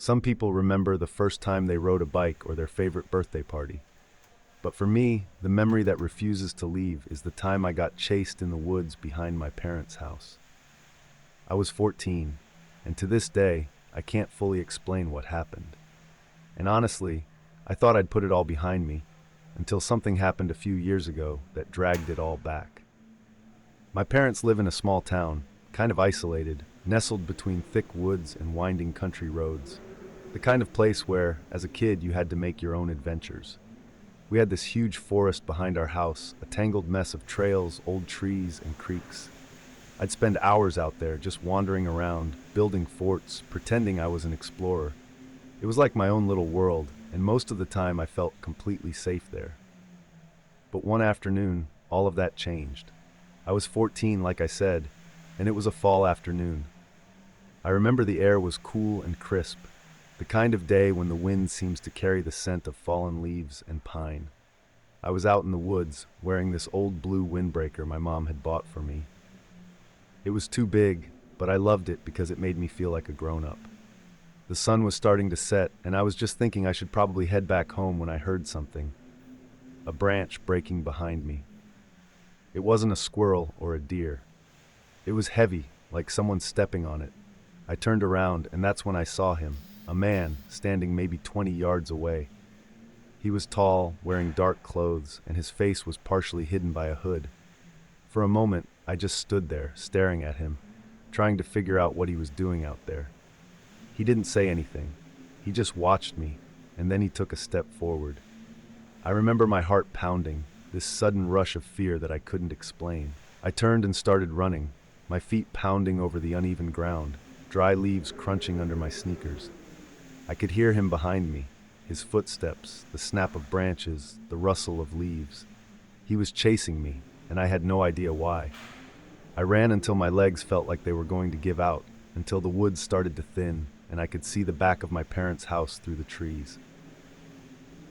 Some people remember the first time they rode a bike or their favorite birthday party. But for me, the memory that refuses to leave is the time I got chased in the woods behind my parents' house. I was 14, and to this day, I can't fully explain what happened. And honestly, I thought I'd put it all behind me, until something happened a few years ago that dragged it all back. My parents live in a small town, kind of isolated, nestled between thick woods and winding country roads. The kind of place where, as a kid, you had to make your own adventures. We had this huge forest behind our house, a tangled mess of trails, old trees, and creeks. I'd spend hours out there just wandering around, building forts, pretending I was an explorer. It was like my own little world, and most of the time I felt completely safe there. But one afternoon, all of that changed. I was 14, like I said, and it was a fall afternoon. I remember the air was cool and crisp, the kind of day when the wind seems to carry the scent of fallen leaves and pine. I was out in the woods, wearing this old blue windbreaker my mom had bought for me. It was too big, but I loved it because it made me feel like a grown-up. The sun was starting to set, and I was just thinking I should probably head back home when I heard something. A branch breaking behind me. It wasn't a squirrel or a deer. It was heavy, like someone stepping on it. I turned around, and that's when I saw him, a man standing maybe 20 yards away. He was tall, wearing dark clothes, and his face was partially hidden by a hood. For a moment, I just stood there, staring at him, trying to figure out what he was doing out there. He didn't say anything. He just watched me, and then he took a step forward. I remember my heart pounding, this sudden rush of fear that I couldn't explain. I turned and started running, my feet pounding over the uneven ground, dry leaves crunching under my sneakers. I could hear him behind me, his footsteps, the snap of branches, the rustle of leaves. He was chasing me, and I had no idea why. I ran until my legs felt like they were going to give out, until the woods started to thin, and I could see the back of my parents' house through the trees.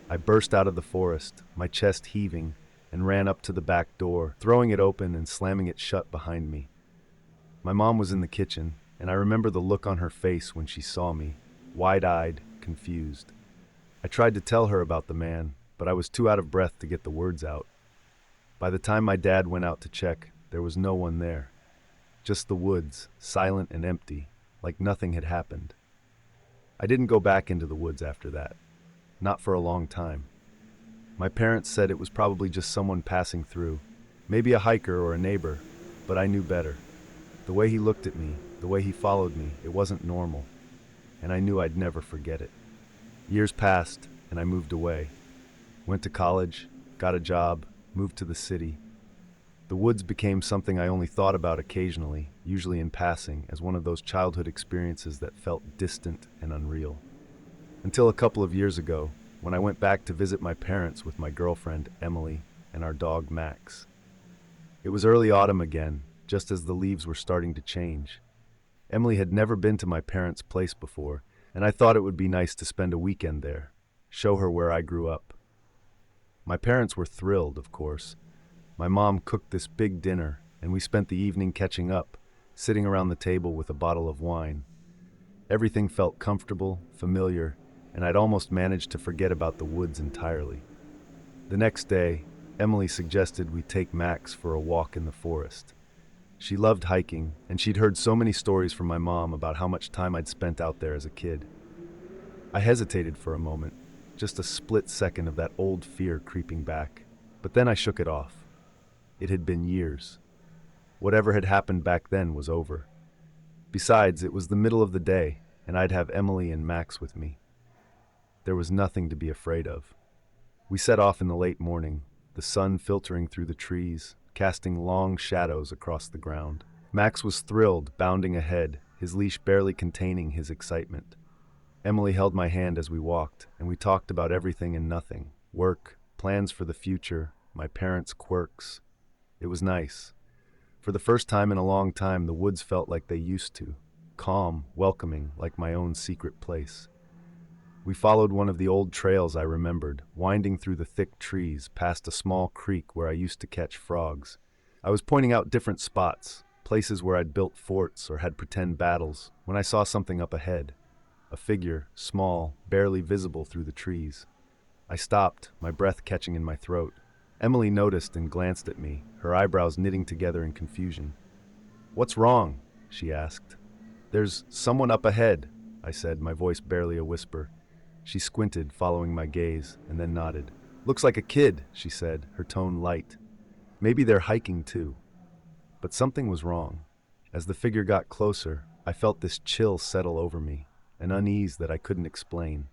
I burst out of the forest, my chest heaving, and ran up to the back door, throwing it open and slamming it shut behind me. My mom was in the kitchen, and I remember the look on her face when she saw me, wide-eyed, confused. I tried to tell her about the man, but I was too out of breath to get the words out. By the time my dad went out to check, there was no one there. Just the woods, silent and empty, like nothing had happened. I didn't go back into the woods after that. Not for a long time. My parents said it was probably just someone passing through, maybe a hiker or a neighbor, but I knew better. The way he looked at me, the way he followed me, it wasn't normal, and I knew I'd never forget it. Years passed, and I moved away. Went to college, got a job, moved to the city. The woods became something I only thought about occasionally, usually in passing, as one of those childhood experiences that felt distant and unreal. Until a couple of years ago, when I went back to visit my parents with my girlfriend, Emily, and our dog, Max. It was early autumn again, just as the leaves were starting to change. Emily had never been to my parents' place before, and I thought it would be nice to spend a weekend there, show her where I grew up. My parents were thrilled, of course. My mom cooked this big dinner, and we spent the evening catching up, sitting around the table with a bottle of wine. Everything felt comfortable, familiar, and I'd almost managed to forget about the woods entirely. The next day, Emily suggested we take Max for a walk in the forest. She loved hiking, and she'd heard so many stories from my mom about how much time I'd spent out there as a kid. I hesitated for a moment, just a split second of that old fear creeping back, but then I shook it off. It had been years. Whatever had happened back then was over. Besides, it was the middle of the day, and I'd have Emily and Max with me. There was nothing to be afraid of. We set off in the late morning, the sun filtering through the trees, casting long shadows across the ground. Max was thrilled, bounding ahead, his leash barely containing his excitement. Emily held my hand as we walked, and we talked about everything and nothing. Work, plans for the future, my parents' quirks. It was nice. For the first time in a long time, the woods felt like they used to. Calm, welcoming, like my own secret place. We followed one of the old trails I remembered, winding through the thick trees past a small creek where I used to catch frogs. I was pointing out different spots, places where I'd built forts or had pretend battles, when I saw something up ahead. a figure, small, barely visible through the trees. I stopped, my breath catching in my throat. Emily noticed and glanced at me, her eyebrows knitting together in confusion. "What's wrong?" she asked. "There's someone up ahead," I said, my voice barely a whisper. She squinted, following my gaze, and then nodded. "Looks like a kid," she said, her tone light. "Maybe they're hiking too." But something was wrong. As the figure got closer, I felt this chill settle over me, an unease that I couldn't explain.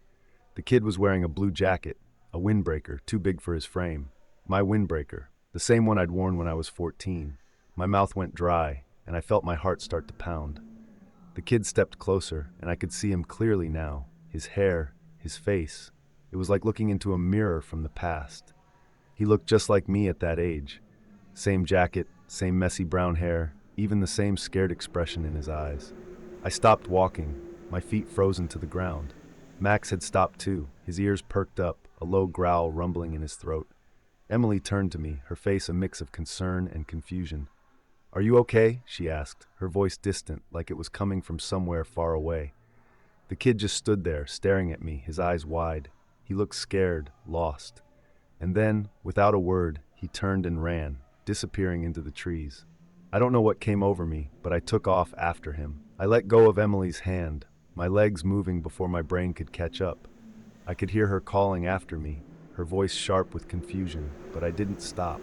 The kid was wearing a blue jacket, a windbreaker, too big for his frame. My windbreaker, the same one I'd worn when I was 14. My mouth went dry, and I felt my heart start to pound. The kid stepped closer, and I could see him clearly now. His hair, his face. It was like looking into a mirror from the past. He looked just like me at that age. Same jacket, same messy brown hair, even the same scared expression in his eyes. I stopped walking, my feet frozen to the ground. Max had stopped too, his ears perked up, a low growl rumbling in his throat. Emily turned to me, her face a mix of concern and confusion. "Are you okay?" she asked, her voice distant, like it was coming from somewhere far away. The kid just stood there, staring at me, his eyes wide. He looked scared, lost. And then, without a word, he turned and ran, disappearing into the trees. I don't know what came over me, but I took off after him. I let go of Emily's hand, my legs moving before my brain could catch up. I could hear her calling after me, her voice sharp with confusion, but I didn't stop.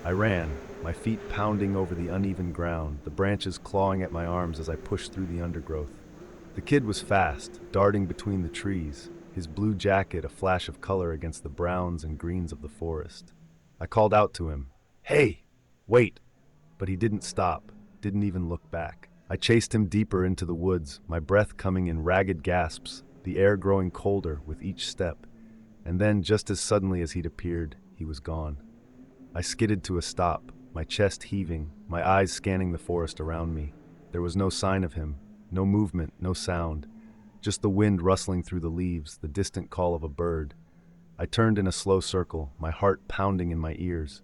I ran, my feet pounding over the uneven ground, the branches clawing at my arms as I pushed through the undergrowth. The kid was fast, darting between the trees, his blue jacket a flash of color against the browns and greens of the forest. I called out to him, "Hey, wait!" But he didn't stop, didn't even look back. I chased him deeper into the woods, my breath coming in ragged gasps, the air growing colder with each step. And then, just as suddenly as he'd appeared, he was gone. I skidded to a stop, my chest heaving, my eyes scanning the forest around me. There was no sign of him, no movement, no sound, just the wind rustling through the leaves, the distant call of a bird. I turned in a slow circle, my heart pounding in my ears.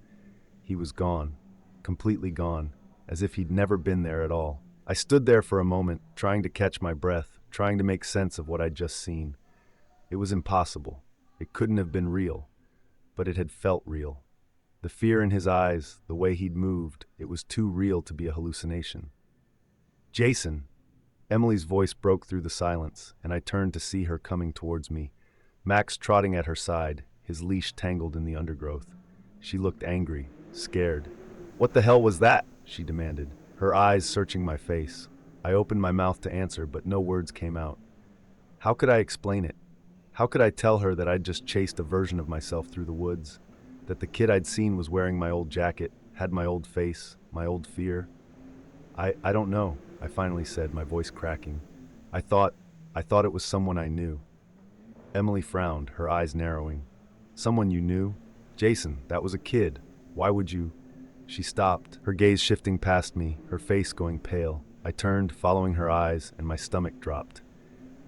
He was gone, completely gone, as if he'd never been there at all. I stood there for a moment, trying to catch my breath, trying to make sense of what I'd just seen. It was impossible. It couldn't have been real, but it had felt real. The fear in his eyes, the way he'd moved, it was too real to be a hallucination. "Jason!" Emily's voice broke through the silence, and I turned to see her coming towards me, Max trotting at her side, his leash tangled in the undergrowth. She looked angry, scared. "What the hell was that?" she demanded, her eyes searching my face. I opened my mouth to answer, but no words came out. How could I explain it? How could I tell her that I'd just chased a version of myself through the woods? That the kid I'd seen was wearing my old jacket, had my old face, my old fear? I don't know, I finally said, my voice cracking. I thought it was someone I knew. Emily frowned, her eyes narrowing. "Someone you knew? Jason, that was a kid. Why would you?" She stopped, her gaze shifting past me, her face going pale. I turned, following her eyes, and my stomach dropped.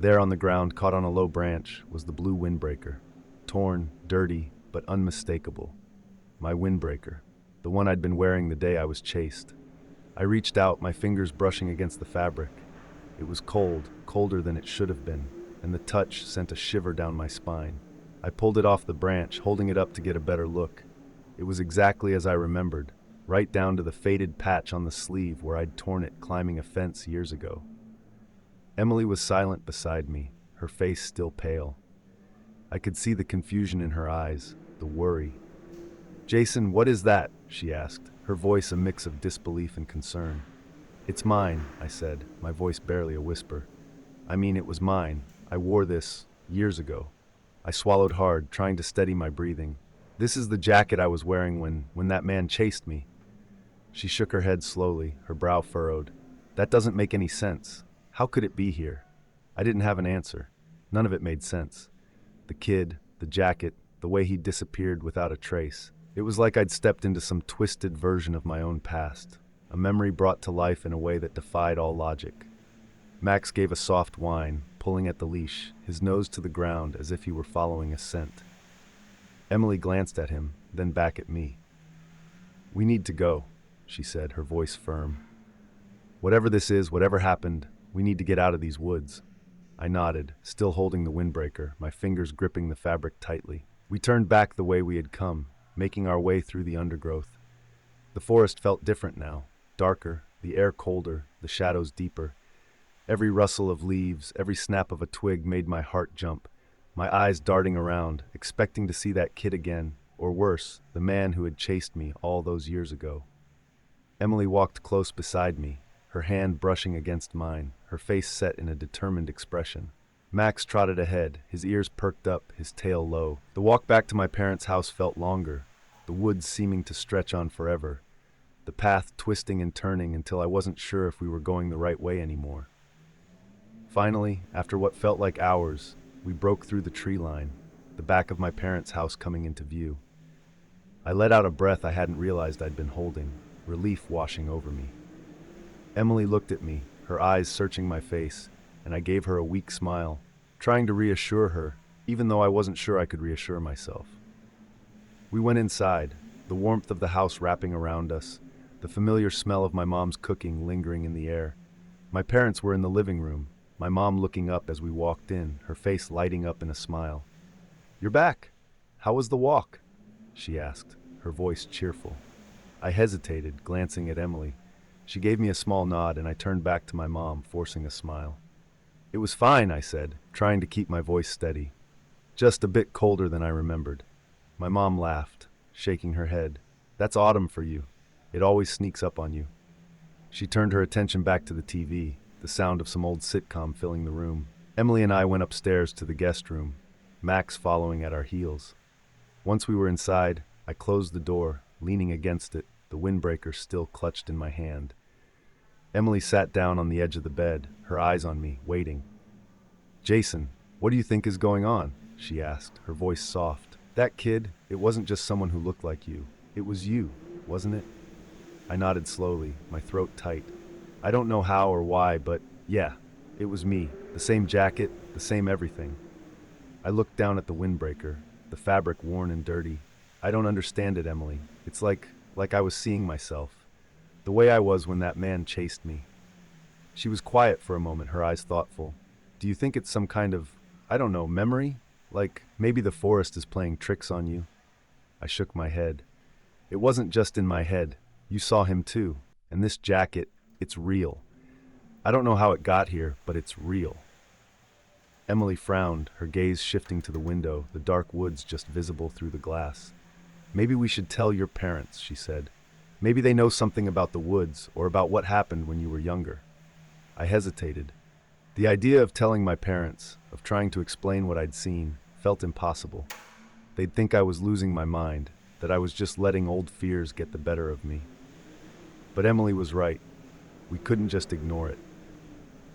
There on the ground, caught on a low branch, was the blue windbreaker. Torn, dirty, but unmistakable. My windbreaker, the one I'd been wearing the day I was chased. I reached out, my fingers brushing against the fabric. It was cold, colder than it should have been, and the touch sent a shiver down my spine. I pulled it off the branch, holding it up to get a better look. It was exactly as I remembered, right down to the faded patch on the sleeve where I'd torn it climbing a fence years ago. Emily was silent beside me, her face still pale. I could see the confusion in her eyes, the worry. "Jason, what is that?" she asked, her voice a mix of disbelief and concern. "It's mine," I said, my voice barely a whisper. "I mean, it was mine. I wore this years ago." I swallowed hard, trying to steady my breathing. "This is the jacket I was wearing when that man chased me." She shook her head slowly, her brow furrowed. "That doesn't make any sense. How could it be here?" I didn't have an answer. None of it made sense. The kid, the jacket, the way he disappeared without a trace. It was like I'd stepped into some twisted version of my own past, a memory brought to life in a way that defied all logic. Max gave a soft whine, pulling at the leash, his nose to the ground as if he were following a scent. Emily glanced at him, then back at me. "We need to go," she said, her voice firm. "Whatever this is, whatever happened, we need to get out of these woods." I nodded, still holding the windbreaker, my fingers gripping the fabric tightly. We turned back the way we had come, making our way through the undergrowth. The forest felt different now, darker, the air colder, the shadows deeper. Every rustle of leaves, every snap of a twig made my heart jump, my eyes darting around, expecting to see that kid again, or worse, the man who had chased me all those years ago. Emily walked close beside me, her hand brushing against mine, her face set in a determined expression. Max trotted ahead, his ears perked up, his tail low. The walk back to my parents' house felt longer, the woods seeming to stretch on forever, the path twisting and turning until I wasn't sure if we were going the right way anymore. Finally, after what felt like hours, we broke through the tree line, the back of my parents' house coming into view. I let out a breath I hadn't realized I'd been holding, relief washing over me. Emily looked at me, her eyes searching my face, and I gave her a weak smile, trying to reassure her, even though I wasn't sure I could reassure myself. We went inside, the warmth of the house wrapping around us, the familiar smell of my mom's cooking lingering in the air. My parents were in the living room, my mom looking up as we walked in, her face lighting up in a smile. "You're back. How was the walk?" she asked, her voice cheerful. I hesitated, glancing at Emily. She gave me a small nod, and I turned back to my mom, forcing a smile. "It was fine," I said, trying to keep my voice steady. "Just a bit colder than I remembered." My mom laughed, shaking her head. "That's autumn for you. It always sneaks up on you." She turned her attention back to the TV, the sound of some old sitcom filling the room. Emily and I went upstairs to the guest room, Max following at our heels. Once we were inside, I closed the door, leaning against it, the windbreaker still clutched in my hand. Emily sat down on the edge of the bed, her eyes on me, waiting. "Jason, what do you think is going on?" she asked, her voice soft. "That kid, it wasn't just someone who looked like you. It was you, wasn't it?" I nodded slowly, my throat tight. I don't know how or why, but yeah, it was me. The same jacket, the same everything. I looked down at the windbreaker, the fabric worn and dirty. "I don't understand it, Emily. It's like I was seeing myself. The way I was when that man chased me." She was quiet for a moment, her eyes thoughtful. "Do you think it's some kind of, I don't know, memory? Like maybe the forest is playing tricks on you?" I shook my head. "It wasn't just in my head. You saw him too. And this jacket, it's real. I don't know how it got here, but it's real." Emily frowned, her gaze shifting to the window, the dark woods just visible through the glass. "Maybe we should tell your parents," she said. "Maybe they know something about the woods or about what happened when you were younger." I hesitated. The idea of telling my parents, of trying to explain what I'd seen, felt impossible. They'd think I was losing my mind, that I was just letting old fears get the better of me. But Emily was right. We couldn't just ignore it.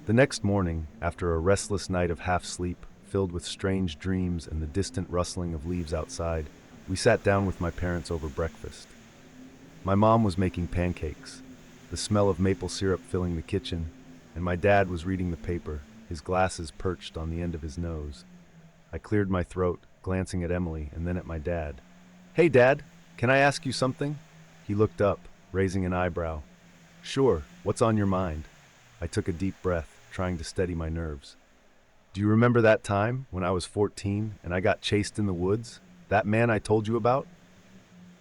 The next morning, after a restless night of half-sleep, filled with strange dreams and the distant rustling of leaves outside, we sat down with my parents over breakfast. My mom was making pancakes, the smell of maple syrup filling the kitchen, and my dad was reading the paper, his glasses perched on the end of his nose. I cleared my throat, glancing at Emily and then at my dad. "Hey, Dad, can I ask you something?" He looked up, raising an eyebrow. "Sure, what's on your mind?" I took a deep breath, trying to steady my nerves. "Do you remember that time when I was 14 and I got chased in the woods? That man I told you about?"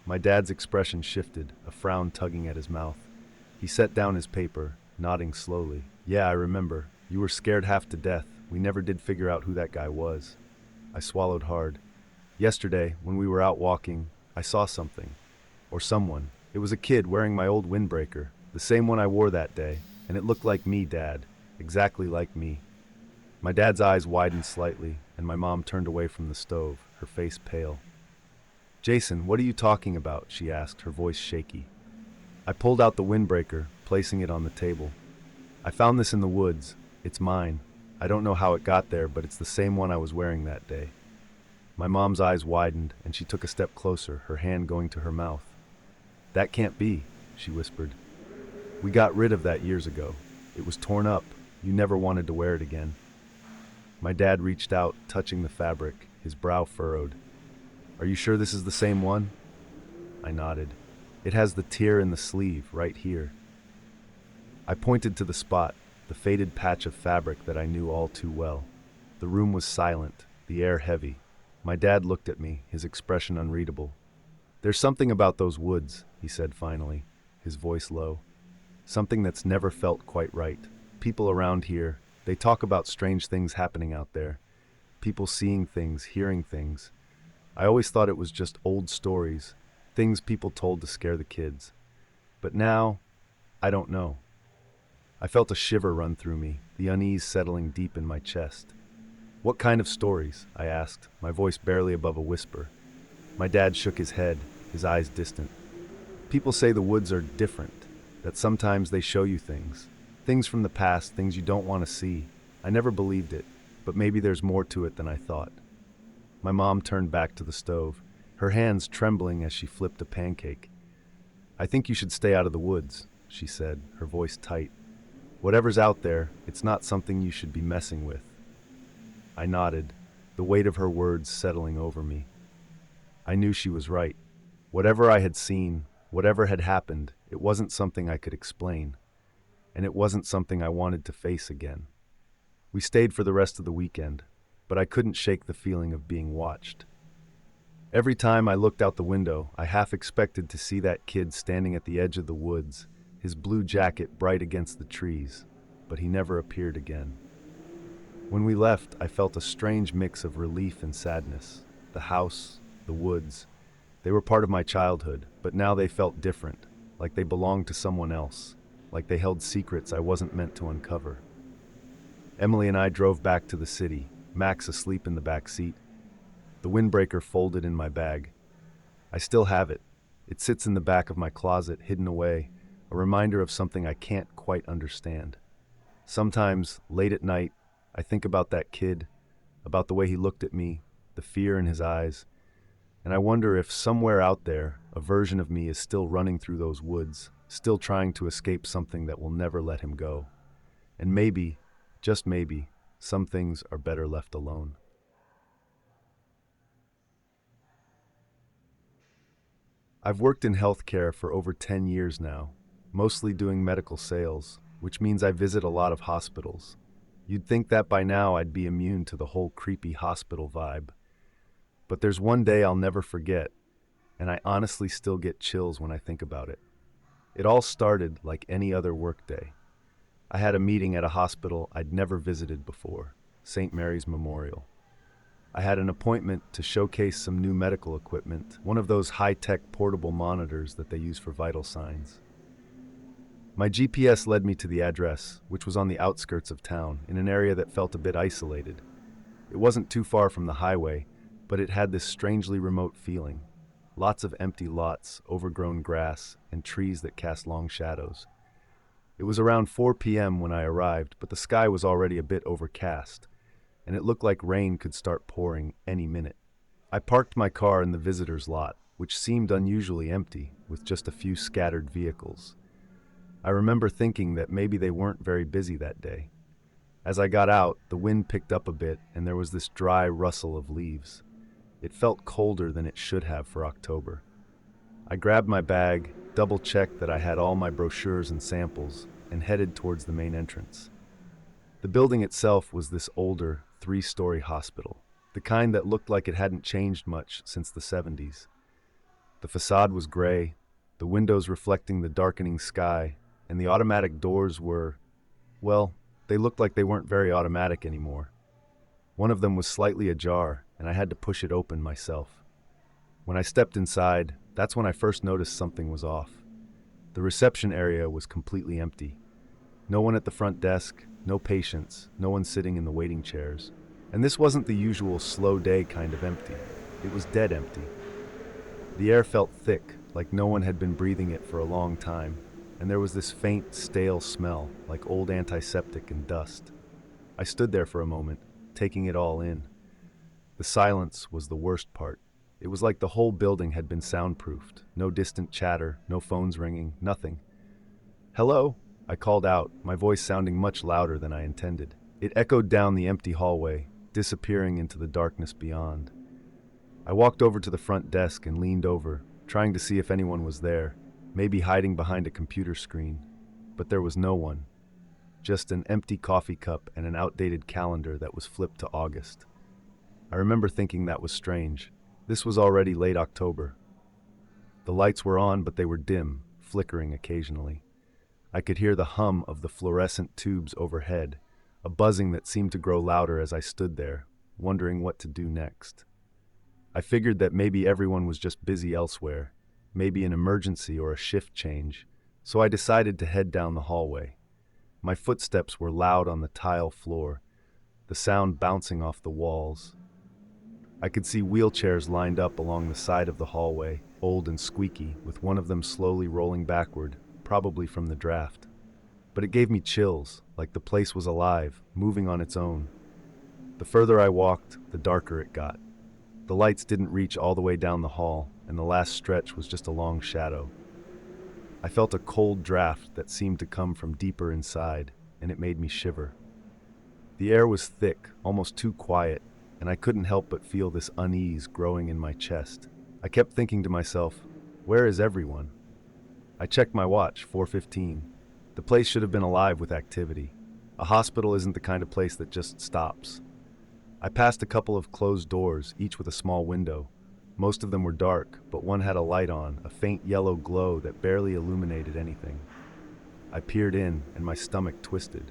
My dad's expression shifted, a frown tugging at his mouth. He set down his paper, nodding slowly. "Yeah, I remember. You were scared half to death. We never did figure out who that guy was." I swallowed hard. "Yesterday, when we were out walking, I saw something. Or someone. It was a kid wearing my old windbreaker, the same one I wore that day, and it looked like me, Dad. Exactly like me." My dad's eyes widened slightly, and my mom turned away from the stove, her face pale. "Jason, what are you talking about?" she asked, her voice shaky. I pulled out the windbreaker, placing it on the table. "I found this in the woods. It's mine. I don't know how it got there, but it's the same one I was wearing that day." My mom's eyes widened, and she took a step closer, her hand going to her mouth. "That can't be," she whispered. "We got rid of that years ago. It was torn up. You never wanted to wear it again." My dad reached out, touching the fabric, his brow furrowed. "Are you sure this is the same one?" I nodded. "It has the tear in the sleeve, right here." I pointed to the spot, the faded patch of fabric that I knew all too well. The room was silent, the air heavy. My dad looked at me, his expression unreadable. "There's something about those woods," he said finally, his voice low. "Something that's never felt quite right. People around here, they talk about strange things happening out there. People seeing things, hearing things. I always thought it was just old stories, things people told to scare the kids. But now, I don't know." I felt a shiver run through me, the unease settling deep in my chest. "What kind of stories?" I asked, my voice barely above a whisper. My dad shook his head, his eyes distant. "People say the woods are different, that sometimes they show you things. Things from the past, things you don't want to see. I never believed it, but maybe there's more to it than I thought." My mom turned back to the stove, her hands trembling as she flipped a pancake. "I think you should stay out of the woods," she said, her voice tight. "Whatever's out there, it's not something you should be messing with." I nodded, the weight of her words settling over me. I knew she was right. Whatever I had seen, whatever had happened, it wasn't something I could explain. And it wasn't something I wanted to face again. We stayed for the rest of the weekend, but I couldn't shake the feeling of being watched. Every time I looked out the window, I half expected to see that kid standing at the edge of the woods, his blue jacket bright against the trees, but he never appeared again. When we left, I felt a strange mix of relief and sadness. The house, the woods, they were part of my childhood, but now they felt different, like they belonged to someone else, like they held secrets I wasn't meant to uncover. Emily and I drove back to the city, Max asleep in the back seat. The windbreaker folded in my bag. I still have it. It sits in the back of my closet, hidden away, a reminder of something I can't quite understand. Sometimes, late at night, I think about that kid, about the way he looked at me, the fear in his eyes, and I wonder if somewhere out there, a version of me is still running through those woods, still trying to escape something that will never let him go. And maybe, just maybe, some things are better left alone. I've worked in healthcare for over 10 years now, mostly doing medical sales, which means I visit a lot of hospitals. You'd think that by now I'd be immune to the whole creepy hospital vibe. But there's one day I'll never forget, and I honestly still get chills when I think about it. It all started like any other workday. I had a meeting at a hospital I'd never visited before, St. Mary's Memorial. I had an appointment to showcase some new medical equipment, one of those high-tech portable monitors that they use for vital signs. My GPS led me to the address, which was on the outskirts of town, in an area that felt a bit isolated. It wasn't too far from the highway, but it had this strangely remote feeling. Lots of empty lots, overgrown grass, and trees that cast long shadows. It was around 4 p.m. when I arrived, but the sky was already a bit overcast, and it looked like rain could start pouring any minute. I parked my car in the visitor's lot, which seemed unusually empty, with just a few scattered vehicles. I remember thinking that maybe they weren't very busy that day. As I got out, the wind picked up a bit, and there was this dry rustle of leaves. It felt colder than it should have for October. I grabbed my bag, double-checked that I had all my brochures and samples, and headed towards the main entrance. The building itself was this older, 3-story hospital, the kind that looked like it hadn't changed much since the 70s. The facade was gray, the windows reflecting the darkening sky, and the automatic doors were, well, they looked like they weren't very automatic anymore. One of them was slightly ajar, and I had to push it open myself. When I stepped inside, that's when I first noticed something was off. The reception area was completely empty. No one at the front desk, no patients, no one sitting in the waiting chairs. And this wasn't the usual slow day kind of empty. It was dead empty. The air felt thick, like no one had been breathing it for a long time, and there was this faint, stale smell, like old antiseptic and dust. I stood there for a moment, taking it all in. The silence was the worst part. It was like the whole building had been soundproofed. No distant chatter, no phones ringing, nothing. "Hello?" I called out, my voice sounding much louder than I intended. It echoed down the empty hallway, disappearing into the darkness beyond. I walked over to the front desk and leaned over, trying to see if anyone was there, maybe hiding behind a computer screen. But there was no one. just an empty coffee cup and an outdated calendar that was flipped to August. I remember thinking that was strange. This was already late October. The lights were on, but they were dim, flickering occasionally. I could hear the hum of the fluorescent tubes overhead, a buzzing that seemed to grow louder as I stood there, wondering what to do next. I figured that maybe everyone was just busy elsewhere, maybe an emergency or a shift change, so I decided to head down the hallway. My footsteps were loud on the tile floor, the sound bouncing off the walls. I could see wheelchairs lined up along the side of the hallway, old and squeaky, with one of them slowly rolling backward, probably from the draft. But it gave me chills, like the place was alive, moving on its own. The further I walked, the darker it got. The lights didn't reach all the way down the hall, and the last stretch was just a long shadow. I felt a cold draft that seemed to come from deeper inside, and it made me shiver. The air was thick, almost too quiet, and I couldn't help but feel this unease growing in my chest. I kept thinking to myself, where is everyone? I checked my watch, 4:15. The place should have been alive with activity. A hospital isn't the kind of place that just stops. I passed a couple of closed doors, each with a small window. Most of them were dark, but one had a light on, a faint yellow glow that barely illuminated anything. I peered in, and my stomach twisted.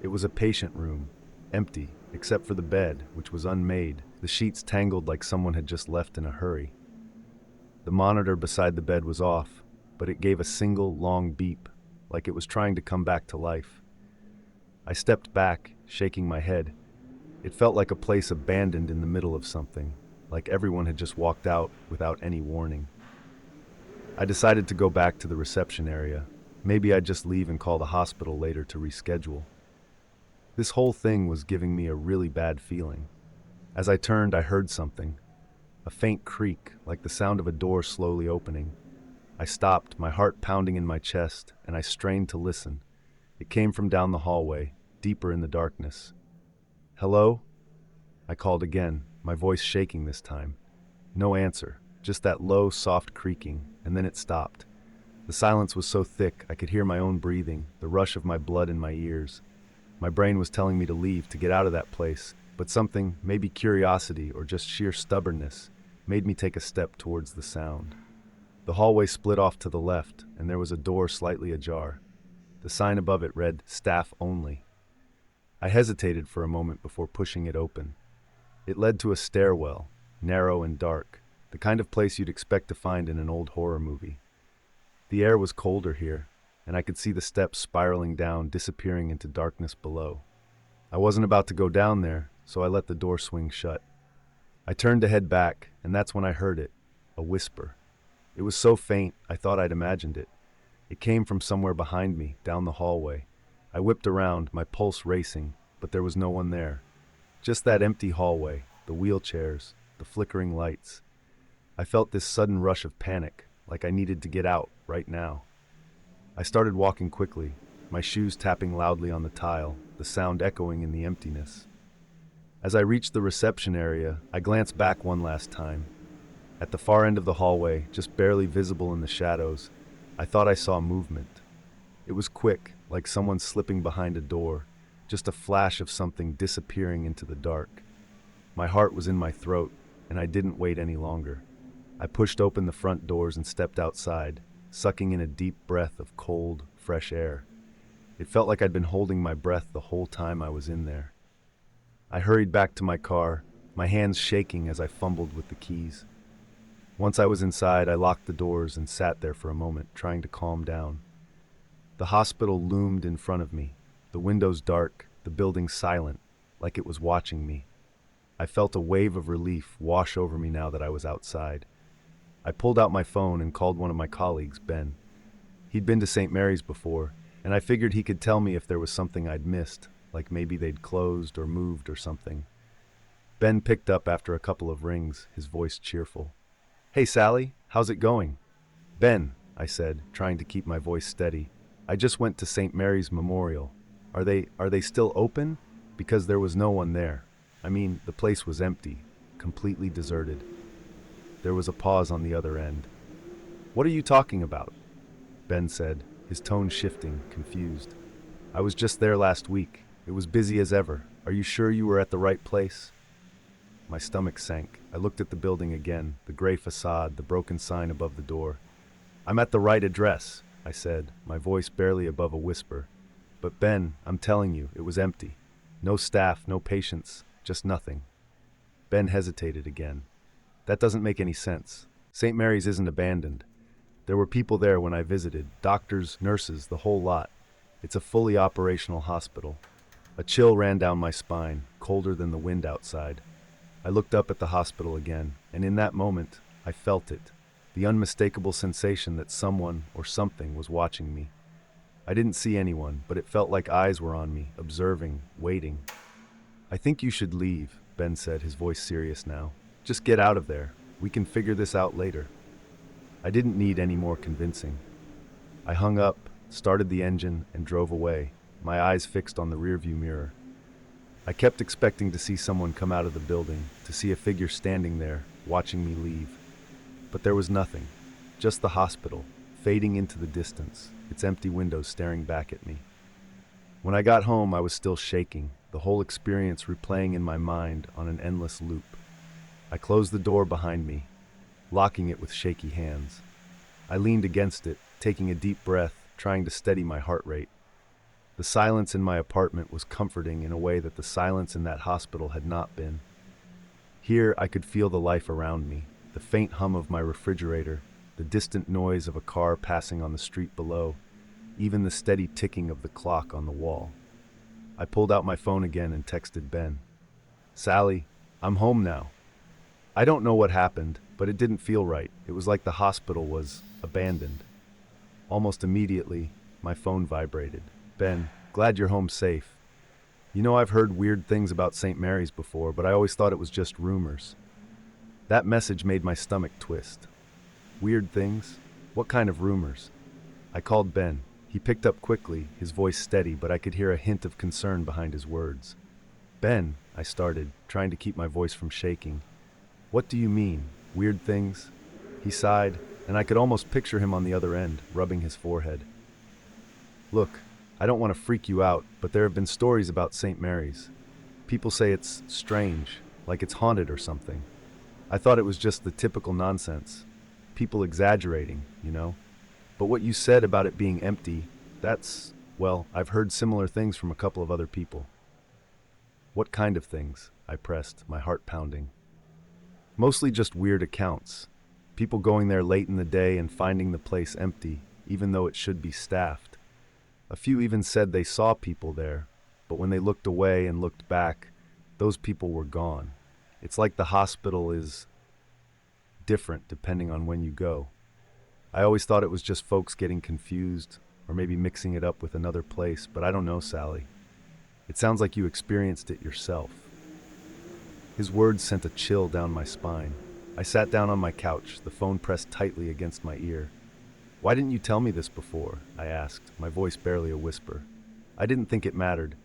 It was a patient room, empty, except for the bed, which was unmade, the sheets tangled like someone had just left in a hurry. The monitor beside the bed was off, but it gave a single, long beep, like it was trying to come back to life. I stepped back, shaking my head. It felt like a place abandoned in the middle of something, like everyone had just walked out without any warning. I decided to go back to the reception area. Maybe I'd just leave and call the hospital later to reschedule. This whole thing was giving me a really bad feeling. As I turned, I heard something. A faint creak, like the sound of a door slowly opening. I stopped, my heart pounding in my chest, and I strained to listen. It came from down the hallway, deeper in the darkness. "Hello?" I called again, my voice shaking this time. No answer, just that low, soft creaking, and then it stopped. The silence was so thick I could hear my own breathing, the rush of my blood in my ears. My brain was telling me to leave, to get out of that place, but something, maybe curiosity or just sheer stubbornness, made me take a step towards the sound. The hallway split off to the left, and there was a door slightly ajar. The sign above it read, "Staff Only." I hesitated for a moment before pushing it open. It led to a stairwell, narrow and dark, the kind of place you'd expect to find in an old horror movie. The air was colder here, and I could see the steps spiraling down, disappearing into darkness below. I wasn't about to go down there, so I let the door swing shut. I turned to head back, and that's when I heard it, a whisper. It was so faint, I thought I'd imagined it. It came from somewhere behind me, down the hallway. I whipped around, my pulse racing, but there was no one there. Just that empty hallway, the wheelchairs, the flickering lights. I felt this sudden rush of panic, like I needed to get out, right now. I started walking quickly, my shoes tapping loudly on the tile, the sound echoing in the emptiness. As I reached the reception area, I glanced back one last time. At the far end of the hallway, just barely visible in the shadows, I thought I saw movement. It was quick, like someone slipping behind a door, just a flash of something disappearing into the dark. My heart was in my throat, and I didn't wait any longer. I pushed open the front doors and stepped outside, sucking in a deep breath of cold, fresh air. It felt like I'd been holding my breath the whole time I was in there. I hurried back to my car, my hands shaking as I fumbled with the keys. Once I was inside, I locked the doors and sat there for a moment, trying to calm down. The hospital loomed in front of me, the windows dark, the building silent, like it was watching me. I felt a wave of relief wash over me now that I was outside. I pulled out my phone and called one of my colleagues, Ben. He'd been to St. Mary's before, and I figured he could tell me if there was something I'd missed, like maybe they'd closed or moved or something. Ben picked up after a couple of rings, his voice cheerful. "Hey, Sally, how's it going?" "Ben," I said, trying to keep my voice steady, "I just went to St. Mary's Memorial. Are they still open? Because there was no one there. I mean, the place was empty, completely deserted." There was a pause on the other end. "What are you talking about?" Ben said, his tone shifting, confused. I was just there last week. It was busy as ever. Are you sure you were at the right place? My stomach sank. I looked at the building again, the gray facade, the broken sign above the door. I'm at the right address, I said, my voice barely above a whisper. But Ben, I'm telling you, it was empty. No staff, no patients, just nothing. Ben hesitated again. That doesn't make any sense. St. Mary's isn't abandoned. There were people there when I visited, doctors, nurses, the whole lot. It's a fully operational hospital. A chill ran down my spine, colder than the wind outside. I looked up at the hospital again, and in that moment, I felt it. The unmistakable sensation that someone or something was watching me. I didn't see anyone, but it felt like eyes were on me, observing, waiting. I think you should leave, Ben said, his voice serious now. Just get out of there. We can figure this out later. I didn't need any more convincing. I hung up, started the engine, and drove away, my eyes fixed on the rearview mirror. I kept expecting to see someone come out of the building, to see a figure standing there, watching me leave. But there was nothing, just the hospital, fading into the distance, its empty windows staring back at me. When I got home, I was still shaking, the whole experience replaying in my mind on an endless loop. I closed the door behind me, locking it with shaky hands. I leaned against it, taking a deep breath, trying to steady my heart rate. The silence in my apartment was comforting in a way that the silence in that hospital had not been. Here, I could feel the life around me, the faint hum of my refrigerator, the distant noise of a car passing on the street below, even the steady ticking of the clock on the wall. I pulled out my phone again and texted Ben. Sally, I'm home now. I don't know what happened, but it didn't feel right. It was like the hospital was abandoned. Almost immediately, my phone vibrated. Ben, glad you're home safe. You know, I've heard weird things about St. Mary's before, but I always thought it was just rumors. That message made my stomach twist. Weird things? What kind of rumors? I called Ben. He picked up quickly, his voice steady, but I could hear a hint of concern behind his words. Ben, I started, trying to keep my voice from shaking. What do you mean? Weird things? He sighed, and I could almost picture him on the other end, rubbing his forehead. Look, I don't want to freak you out, but there have been stories about St. Mary's. People say it's strange, like it's haunted or something. I thought it was just the typical nonsense. People exaggerating, you know? But what you said about it being empty, well, I've heard similar things from a couple of other people. What kind of things? I pressed, my heart pounding. Mostly just weird accounts. People going there late in the day and finding the place empty, even though it should be staffed. A few even said they saw people there, but when they looked away and looked back, those people were gone. It's like the hospital is different depending on when you go. I always thought it was just folks getting confused, or maybe mixing it up with another place, but I don't know, Sally. It sounds like you experienced it yourself. His words sent a chill down my spine. I sat down on my couch, the phone pressed tightly against my ear. Why didn't you tell me this before? I asked, my voice barely a whisper. I didn't think it mattered.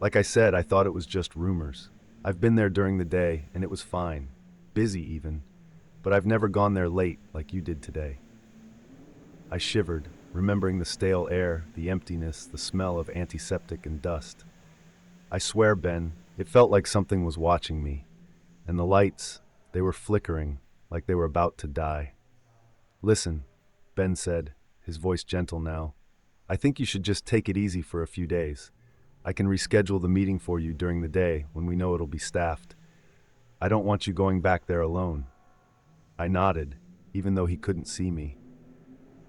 Like I said, I thought it was just rumors. I've been there during the day, and it was fine. Busy even. But I've never gone there late like you did today. I shivered, remembering the stale air, the emptiness, the smell of antiseptic and dust. I swear, Ben, it felt like something was watching me. And the lights, they were flickering, like they were about to die. Listen, Ben said, his voice gentle now. I think you should just take it easy for a few days. I can reschedule the meeting for you during the day when we know it'll be staffed. I don't want you going back there alone. I nodded, even though he couldn't see me.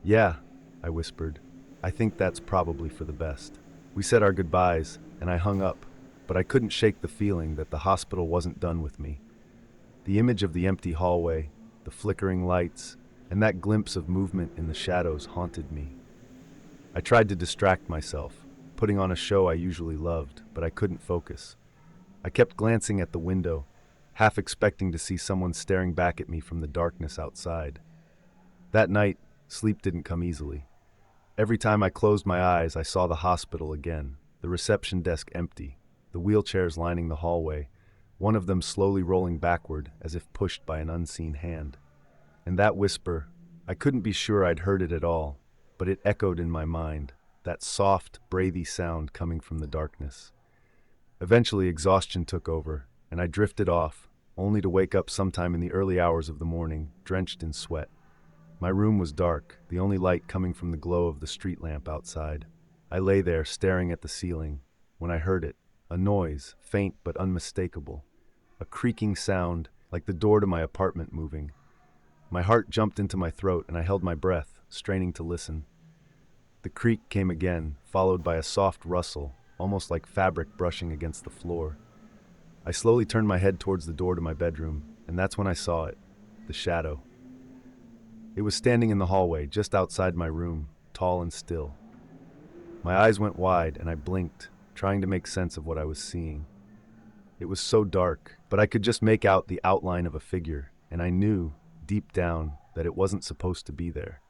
Yeah, I whispered. I think that's probably for the best. We said our goodbyes, and I hung up, but I couldn't shake the feeling that the hospital wasn't done with me. The image of the empty hallway, the flickering lights, and that glimpse of movement in the shadows haunted me. I tried to distract myself, putting on a show I usually loved, but I couldn't focus. I kept glancing at the window, half expecting to see someone staring back at me from the darkness outside. That night, sleep didn't come easily. Every time I closed my eyes, I saw the hospital again, the reception desk empty, the wheelchairs lining the hallway, one of them slowly rolling backward as if pushed by an unseen hand. And that whisper, I couldn't be sure I'd heard it at all, but it echoed in my mind. that soft, breathy sound coming from the darkness. Eventually, exhaustion took over, and I drifted off, only to wake up sometime in the early hours of the morning, drenched in sweat. My room was dark, the only light coming from the glow of the street lamp outside. I lay there, staring at the ceiling, when I heard it, a noise, faint but unmistakable, a creaking sound, like the door to my apartment moving. My heart jumped into my throat, and I held my breath, straining to listen. The creak came again, followed by a soft rustle, almost like fabric brushing against the floor. I slowly turned my head towards the door to my bedroom, and that's when I saw it, the shadow. It was standing in the hallway, just outside my room, tall and still. My eyes went wide, and I blinked, trying to make sense of what I was seeing. It was so dark, but I could just make out the outline of a figure, and I knew, deep down, that it wasn't supposed to be there.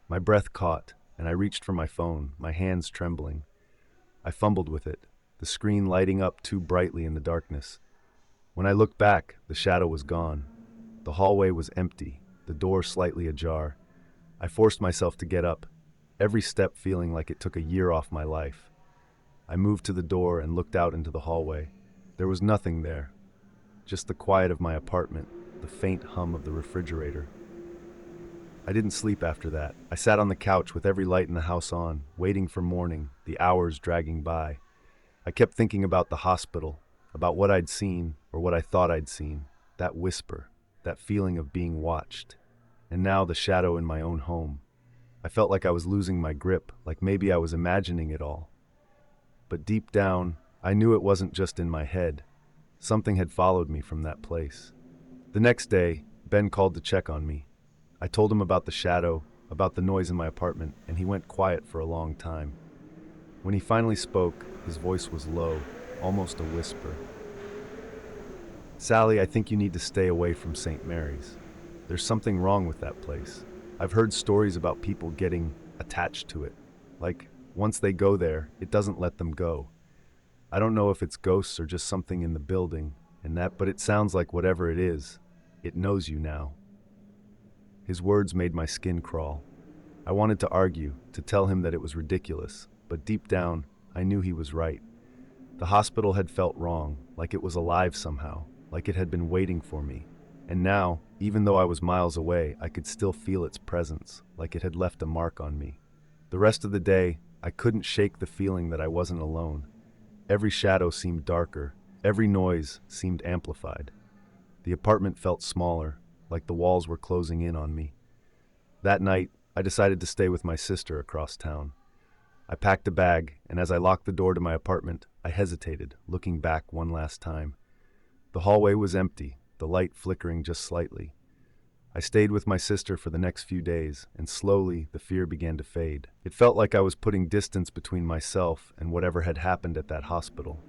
My breath caught, and I reached for my phone, my hands trembling. I fumbled with it, the screen lighting up too brightly in the darkness. When I looked back, the shadow was gone. The hallway was empty, the door slightly ajar. I forced myself to get up, every step feeling like it took a year off my life. I moved to the door and looked out into the hallway. There was nothing there, just the quiet of my apartment, the faint hum of the refrigerator. I didn't sleep after that. I sat on the couch with every light in the house on, waiting for morning, the hours dragging by. I kept thinking about the hospital, about what I'd seen, or what I thought I'd seen, that whisper, that feeling of being watched. And now the shadow in my own home. I felt like I was losing my grip, like maybe I was imagining it all. But deep down, I knew it wasn't just in my head. Something had followed me from that place. The next day, Ben called to check on me. I told him about the shadow, about the noise in my apartment, and he went quiet for a long time. When he finally spoke, his voice was low, almost a whisper. "Sally, I think you need to stay away from St. Mary's. There's something wrong with that place. I've heard stories about people getting attached to it. Like, once they go there, it doesn't let them go. I don't know if it's ghosts or just something in the building, but it sounds like whatever it is, it knows you now." His words made my skin crawl. I wanted to argue, to tell him that it was ridiculous, but deep down, I knew he was right. The hospital had felt wrong, like it was alive somehow, like it had been waiting for me. And now, even though I was miles away, I could still feel its presence, like it had left a mark on me. The rest of the day, I couldn't shake the feeling that I wasn't alone. Every shadow seemed darker, every noise seemed amplified. The apartment felt smaller, like the walls were closing in on me. That night, I decided to stay with my sister across town. I packed a bag, and as I locked the door to my apartment, I hesitated, looking back one last time. The hallway was empty, the light flickering just slightly. I stayed with my sister for the next few days, and slowly the fear began to fade. It felt like I was putting distance between myself and whatever had happened at that hospital.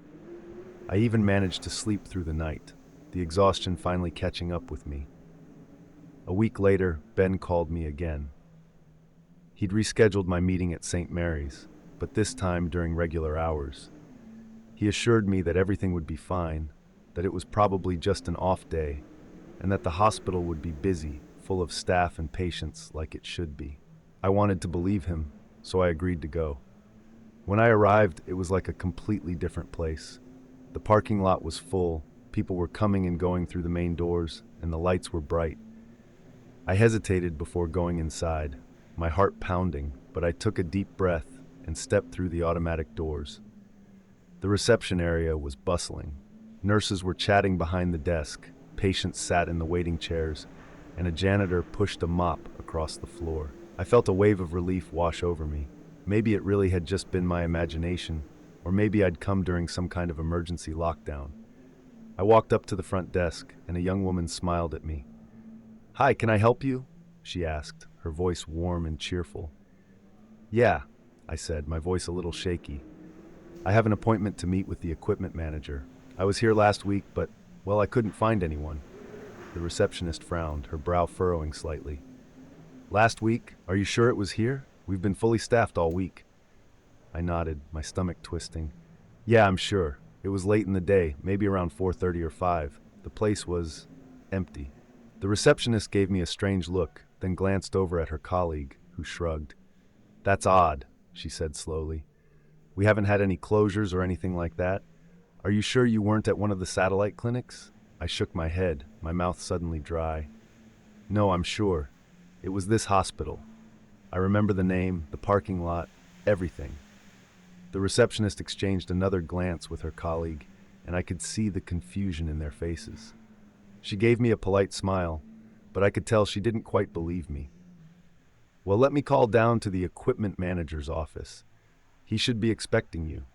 I even managed to sleep through the night, the exhaustion finally catching up with me. A week later, Ben called me again. He'd rescheduled my meeting at St. Mary's, but this time during regular hours. He assured me that everything would be fine, that it was probably just an off day, and that the hospital would be busy, full of staff and patients like it should be. I wanted to believe him, so I agreed to go. When I arrived, it was like a completely different place. The parking lot was full, people were coming and going through the main doors, and the lights were bright. I hesitated before going inside, my heart pounding, but I took a deep breath and stepped through the automatic doors. The reception area was bustling. Nurses were chatting behind the desk, patients sat in the waiting chairs, and a janitor pushed a mop across the floor. I felt a wave of relief wash over me. Maybe it really had just been my imagination, or maybe I'd come during some kind of emergency lockdown. I walked up to the front desk, and a young woman smiled at me. "Hi, can I help you?" she asked, her voice warm and cheerful. "Yeah," I said, my voice a little shaky. "I have an appointment to meet with the equipment manager. I was here last week, but, well, I couldn't find anyone." The receptionist frowned, her brow furrowing slightly. "Last week? Are you sure it was here? We've been fully staffed all week." I nodded, my stomach twisting. "Yeah, I'm sure. It was late in the day, maybe around 4:30 or 5. The place was empty." The receptionist gave me a strange look, then glanced over at her colleague, who shrugged. "That's odd," she said slowly. "We haven't had any closures or anything like that. Are you sure you weren't at one of the satellite clinics?" I shook my head, my mouth suddenly dry. "No, I'm sure. It was this hospital. I remember the name, the parking lot, everything." The receptionist exchanged another glance with her colleague, and I could see the confusion in their faces. She gave me a polite smile, but I could tell she didn't quite believe me. "Well, let me call down to the equipment manager's office. He should be expecting you."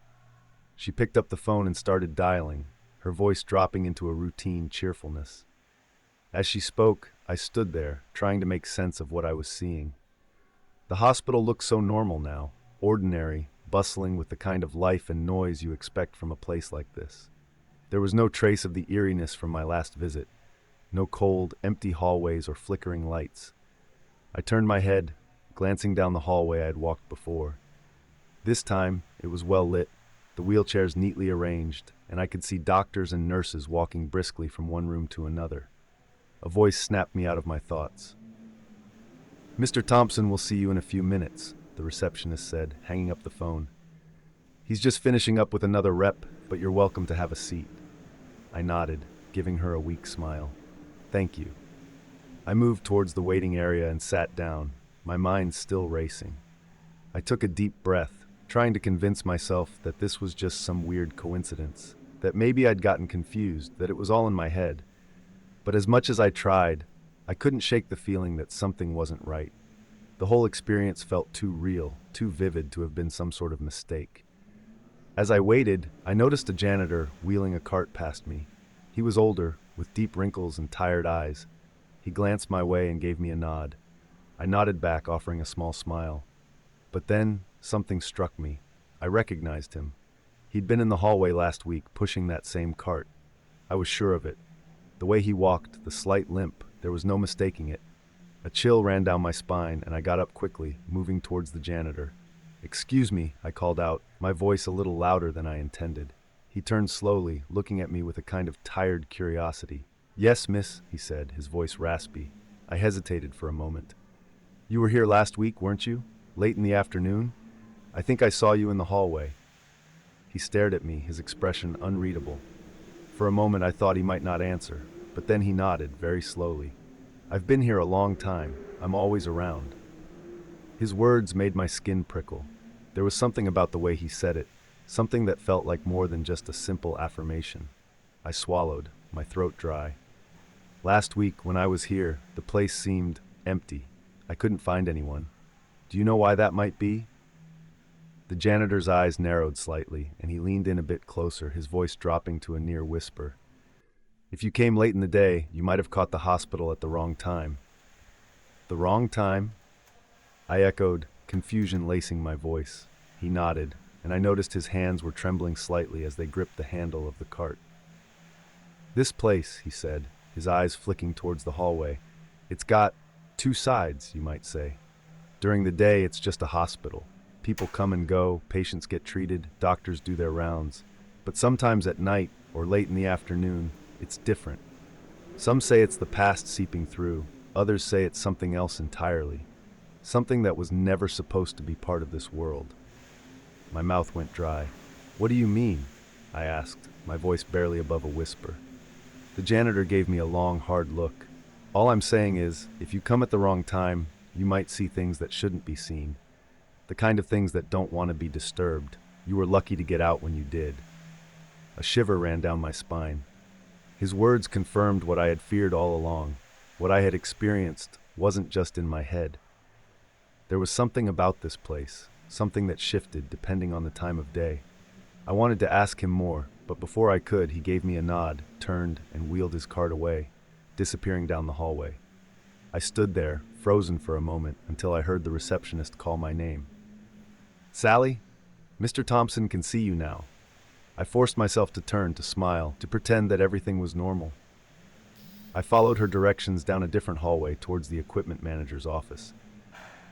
She picked up the phone and started dialing, her voice dropping into a routine cheerfulness. As she spoke, I stood there, trying to make sense of what I was seeing. The hospital looked so normal now, ordinary, bustling with the kind of life and noise you expect from a place like this. There was no trace of the eeriness from my last visit, no cold, empty hallways or flickering lights. I turned my head, glancing down the hallway I had walked before. This time, it was well lit, the wheelchairs neatly arranged, and I could see doctors and nurses walking briskly from one room to another. A voice snapped me out of my thoughts. "Mr. Thompson will see you in a few minutes," the receptionist said, hanging up the phone. "He's just finishing up with another rep, but you're welcome to have a seat." I nodded, giving her a weak smile. "Thank you." I moved towards the waiting area and sat down, my mind still racing. I took a deep breath, trying to convince myself that this was just some weird coincidence, that maybe I'd gotten confused, that it was all in my head. But as much as I tried, I couldn't shake the feeling that something wasn't right. The whole experience felt too real, too vivid to have been some sort of mistake. As I waited, I noticed a janitor wheeling a cart past me. He was older, with deep wrinkles and tired eyes. He glanced my way and gave me a nod. I nodded back, offering a small smile. But then, something struck me. I recognized him. He'd been in the hallway last week, pushing that same cart. I was sure of it. The way he walked, the slight limp, there was no mistaking it. A chill ran down my spine, and I got up quickly, moving towards the janitor. "Excuse me," I called out, my voice a little louder than I intended. He turned slowly, looking at me with a kind of tired curiosity. "Yes, miss," he said, his voice raspy. I hesitated for a moment. "You were here last week, weren't you? Late in the afternoon? I think I saw you in the hallway." He stared at me, his expression unreadable. For a moment I thought he might not answer, but then he nodded, very slowly. "I've been here a long time. I'm always around." His words made my skin prickle. There was something about the way he said it, something that felt like more than just a simple affirmation. I swallowed, my throat dry. "Last week, when I was here, the place seemed empty. I couldn't find anyone. Do you know why that might be?" The janitor's eyes narrowed slightly, and he leaned in a bit closer, his voice dropping to a near whisper. "If you came late in the day, you might have caught the hospital at the wrong time." "The wrong time?" I echoed, confusion lacing my voice. He nodded, and I noticed his hands were trembling slightly as they gripped the handle of the cart. "This place," he said, his eyes flicking towards the hallway, "it's got two sides, you might say. During the day, it's just a hospital. People come and go, patients get treated, doctors do their rounds. But sometimes at night, or late in the afternoon, it's different. Some say it's the past seeping through, others say it's something else entirely. Something that was never supposed to be part of this world." My mouth went dry. "What do you mean?" I asked, my voice barely above a whisper. The janitor gave me a long, hard look. "All I'm saying is, if you come at the wrong time, you might see things that shouldn't be seen. The kind of things that don't want to be disturbed. You were lucky to get out when you did." A shiver ran down my spine. His words confirmed what I had feared all along. What I had experienced wasn't just in my head. There was something about this place, something that shifted depending on the time of day. I wanted to ask him more, but before I could, he gave me a nod, turned, and wheeled his cart away, disappearing down the hallway. I stood there, frozen for a moment, until I heard the receptionist call my name. "Sally, Mr. Thompson can see you now." I forced myself to turn, to smile, to pretend that everything was normal. I followed her directions down a different hallway towards the equipment manager's office.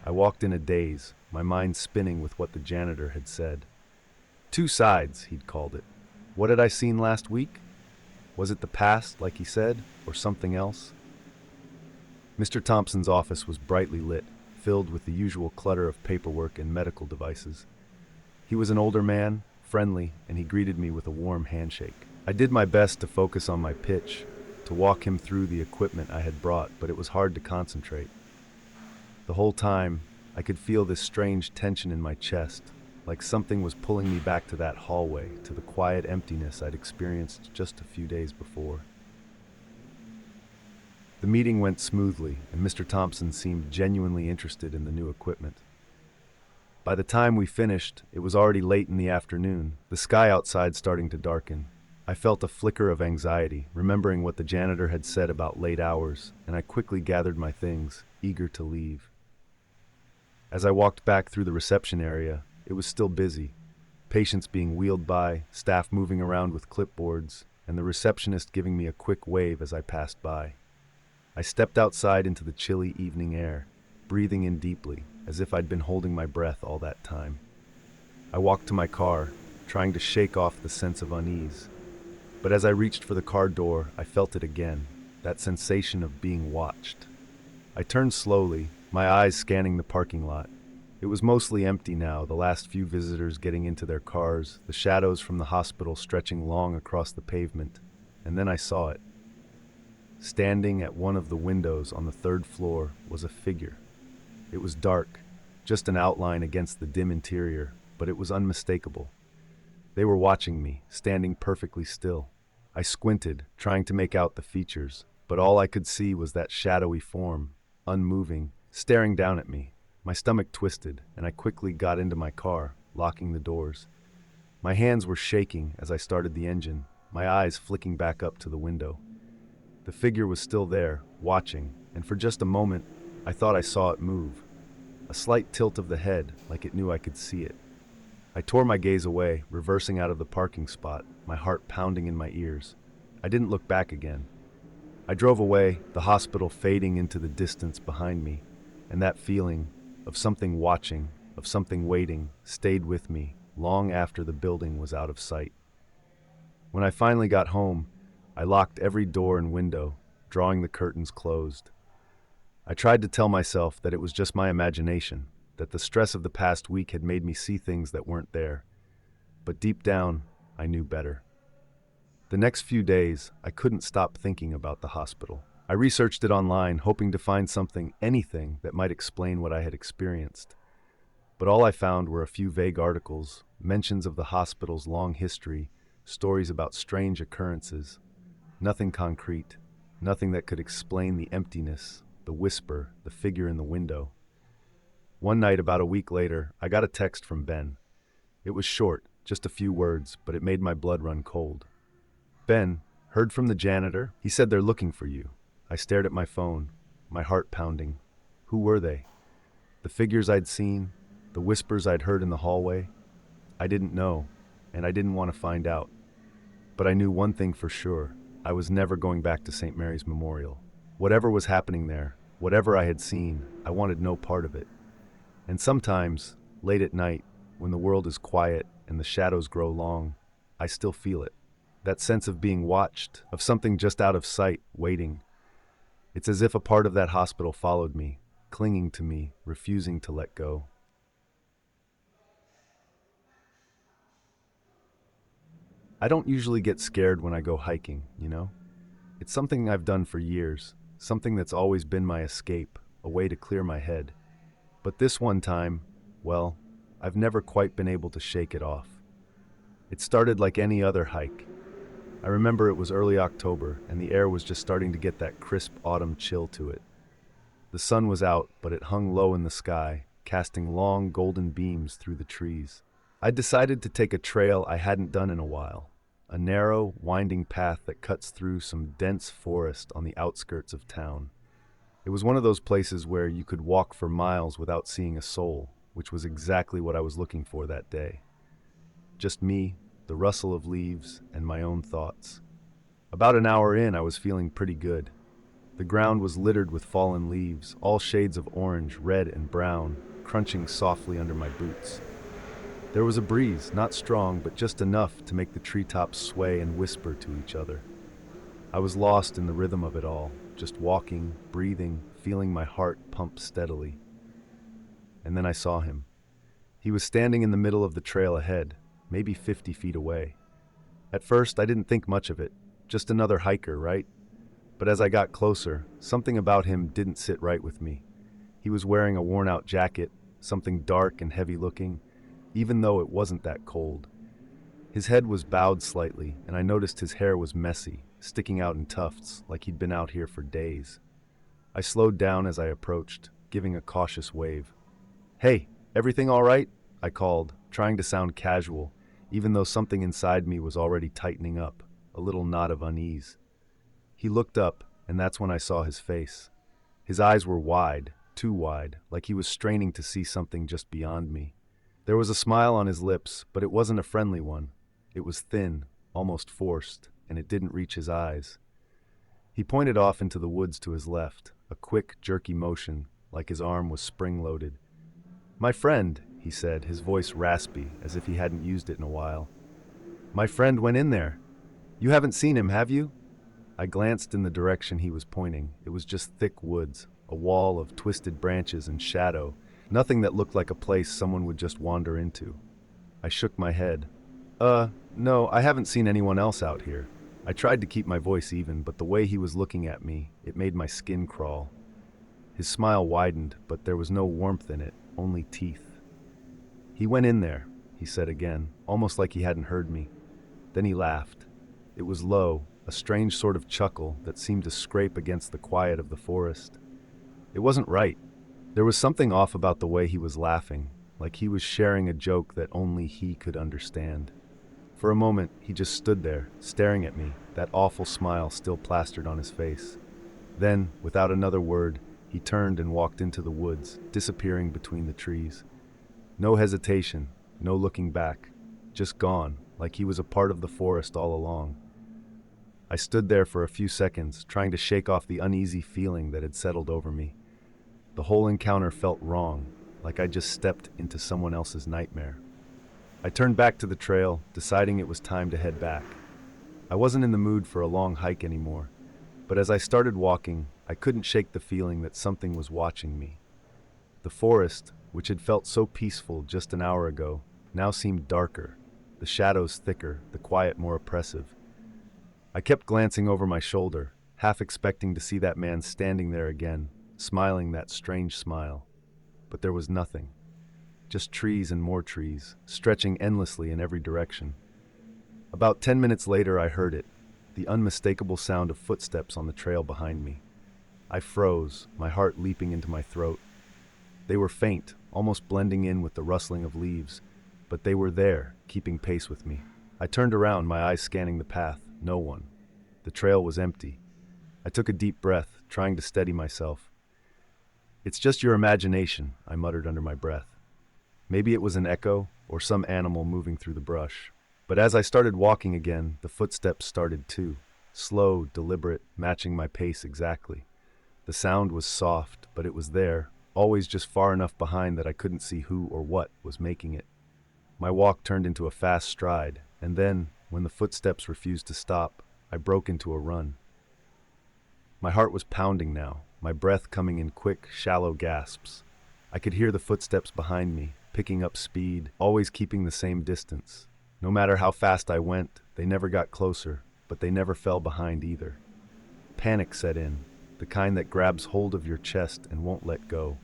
I walked in a daze, my mind spinning with what the janitor had said. Two sides, he'd called it. What had I seen last week? Was it the past, like he said, or something else? Mr. Thompson's office was brightly lit, filled with the usual clutter of paperwork and medical devices. He was an older man, friendly, and he greeted me with a warm handshake. I did my best to focus on my pitch, to walk him through the equipment I had brought, but it was hard to concentrate. The whole time, I could feel this strange tension in my chest, like something was pulling me back to that hallway, to the quiet emptiness I'd experienced just a few days before. The meeting went smoothly, and Mr. Thompson seemed genuinely interested in the new equipment. By the time we finished, it was already late in the afternoon, the sky outside starting to darken. I felt a flicker of anxiety, remembering what the janitor had said about late hours, and I quickly gathered my things, eager to leave. As I walked back through the reception area, it was still busy. Patients being wheeled by, staff moving around with clipboards, and the receptionist giving me a quick wave as I passed by. I stepped outside into the chilly evening air, breathing in deeply, as if I'd been holding my breath all that time. I walked to my car, trying to shake off the sense of unease. But as I reached for the car door, I felt it again, that sensation of being watched. I turned slowly, my eyes scanning the parking lot. It was mostly empty now, the last few visitors getting into their cars, the shadows from the hospital stretching long across the pavement, and then I saw it. Standing at one of the windows on the third floor was a figure. It was dark, just an outline against the dim interior, but it was unmistakable. They were watching me, standing perfectly still. I squinted, trying to make out the features, but all I could see was that shadowy form, unmoving, staring down at me. My stomach twisted, and I quickly got into my car, locking the doors. My hands were shaking as I started the engine, my eyes flicking back up to the window. The figure was still there, watching, and for just a moment, I thought I saw it move. A slight tilt of the head, like it knew I could see it. I tore my gaze away, reversing out of the parking spot, my heart pounding in my ears. I didn't look back again. I drove away, the hospital fading into the distance behind me, and that feeling of something watching, of something waiting, stayed with me long after the building was out of sight. When I finally got home, I locked every door and window, drawing the curtains closed. I tried to tell myself that it was just my imagination, that the stress of the past week had made me see things that weren't there. But deep down, I knew better. The next few days, I couldn't stop thinking about the hospital. I researched it online, hoping to find something, anything, that might explain what I had experienced. But all I found were a few vague articles, mentions of the hospital's long history, stories about strange occurrences. Nothing concrete, nothing that could explain the emptiness, the whisper, the figure in the window. One night, about a week later, I got a text from Ben. It was short, just a few words, but it made my blood run cold. Ben, heard from the janitor. He said they're looking for you. I stared at my phone, my heart pounding. Who were they? The figures I'd seen, the whispers I'd heard in the hallway? I didn't know, and I didn't want to find out. But I knew one thing for sure. I was never going back to St. Mary's Memorial. Whatever was happening there, whatever I had seen, I wanted no part of it. And sometimes, late at night, when the world is quiet and the shadows grow long, I still feel it. That sense of being watched, of something just out of sight, waiting. It's as if a part of that hospital followed me, clinging to me, refusing to let go. I don't usually get scared when I go hiking, you know? It's something I've done for years, something that's always been my escape, a way to clear my head. But this one time, well, I've never quite been able to shake it off. It started like any other hike. I remember it was early October, and the air was just starting to get that crisp autumn chill to it. The sun was out, but it hung low in the sky, casting long golden beams through the trees. I decided to take a trail I hadn't done in a while, a narrow, winding path that cuts through some dense forest on the outskirts of town. It was one of those places where you could walk for miles without seeing a soul, which was exactly what I was looking for that day. Just me, the rustle of leaves, and my own thoughts. About an hour in, I was feeling pretty good. The ground was littered with fallen leaves, all shades of orange, red, and brown, crunching softly under my boots. There was a breeze, not strong, but just enough to make the treetops sway and whisper to each other. I was lost in the rhythm of it all, just walking, breathing, feeling my heart pump steadily. and then I saw him. He was standing in the middle of the trail ahead, maybe 50 feet away. At first, I didn't think much of it. Just another hiker, right? But as I got closer, something about him didn't sit right with me. He was wearing a worn-out jacket, something dark and heavy-looking, even though it wasn't that cold. His head was bowed slightly, and I noticed his hair was messy, sticking out in tufts, like he'd been out here for days. I slowed down as I approached, giving a cautious wave. "Hey, everything all right?" I called, trying to sound casual, even though something inside me was already tightening up, a little knot of unease. He looked up, and that's when I saw his face. His eyes were wide, too wide, like he was straining to see something just beyond me. There was a smile on his lips, but it wasn't a friendly one. It was thin, almost forced, and it didn't reach his eyes. He pointed off into the woods to his left, a quick, jerky motion, like his arm was spring-loaded. "My friend," he said, his voice raspy, as if he hadn't used it in a while. "My friend went in there. You haven't seen him, have you?" I glanced in the direction he was pointing. It was just thick woods, a wall of twisted branches and shadow, nothing that looked like a place someone would just wander into. I shook my head. No, I haven't seen anyone else out here." I tried to keep my voice even, but the way he was looking at me, it made my skin crawl. His smile widened, but there was no warmth in it, only teeth. "He went in there," he said again, almost like he hadn't heard me. Then he laughed. It was low, a strange sort of chuckle that seemed to scrape against the quiet of the forest. It wasn't right. There was something off about the way he was laughing, like he was sharing a joke that only he could understand. For a moment, he just stood there, staring at me, that awful smile still plastered on his face. Then, without another word, he turned and walked into the woods, disappearing between the trees. No hesitation, no looking back, just gone, like he was a part of the forest all along. I stood there for a few seconds, trying to shake off the uneasy feeling that had settled over me. The whole encounter felt wrong, like I just stepped into someone else's nightmare. I turned back to the trail, deciding it was time to head back. I wasn't in the mood for a long hike anymore, but as I started walking, I couldn't shake the feeling that something was watching me. The forest, which had felt so peaceful just an hour ago, now seemed darker, the shadows thicker, the quiet more oppressive. I kept glancing over my shoulder, half expecting to see that man standing there again, smiling that strange smile. But there was nothing. Just trees and more trees, stretching endlessly in every direction. About 10 minutes later, I heard it, the unmistakable sound of footsteps on the trail behind me. I froze, my heart leaping into my throat. They were faint, almost blending in with the rustling of leaves, but they were there, keeping pace with me. I turned around, my eyes scanning the path. No one. The trail was empty. I took a deep breath, trying to steady myself. "It's just your imagination," I muttered under my breath. Maybe it was an echo, or some animal moving through the brush. But as I started walking again, the footsteps started too. Slow, deliberate, matching my pace exactly. The sound was soft, but it was there, always just far enough behind that I couldn't see who or what was making it. My walk turned into a fast stride, and then, when the footsteps refused to stop, I broke into a run. My heart was pounding now, my breath coming in quick, shallow gasps. I could hear the footsteps behind me, picking up speed, always keeping the same distance. No matter how fast I went, they never got closer, but they never fell behind either. Panic set in, the kind that grabs hold of your chest and won't let go.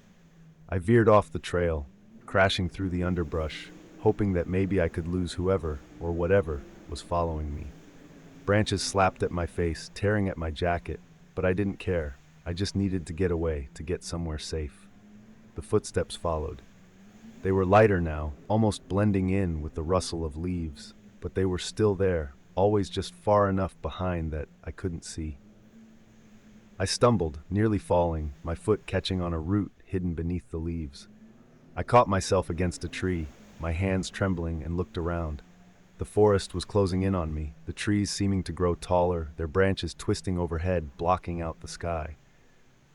I veered off the trail, crashing through the underbrush, hoping that maybe I could lose whoever, or whatever, was following me. Branches slapped at my face, tearing at my jacket, but I didn't care. I just needed to get away, to get somewhere safe. The footsteps followed. They were lighter now, almost blending in with the rustle of leaves, but they were still there, always just far enough behind that I couldn't see. I stumbled, nearly falling, my foot catching on a root hidden beneath the leaves. I caught myself against a tree, my hands trembling, and looked around. The forest was closing in on me, the trees seeming to grow taller, their branches twisting overhead, blocking out the sky.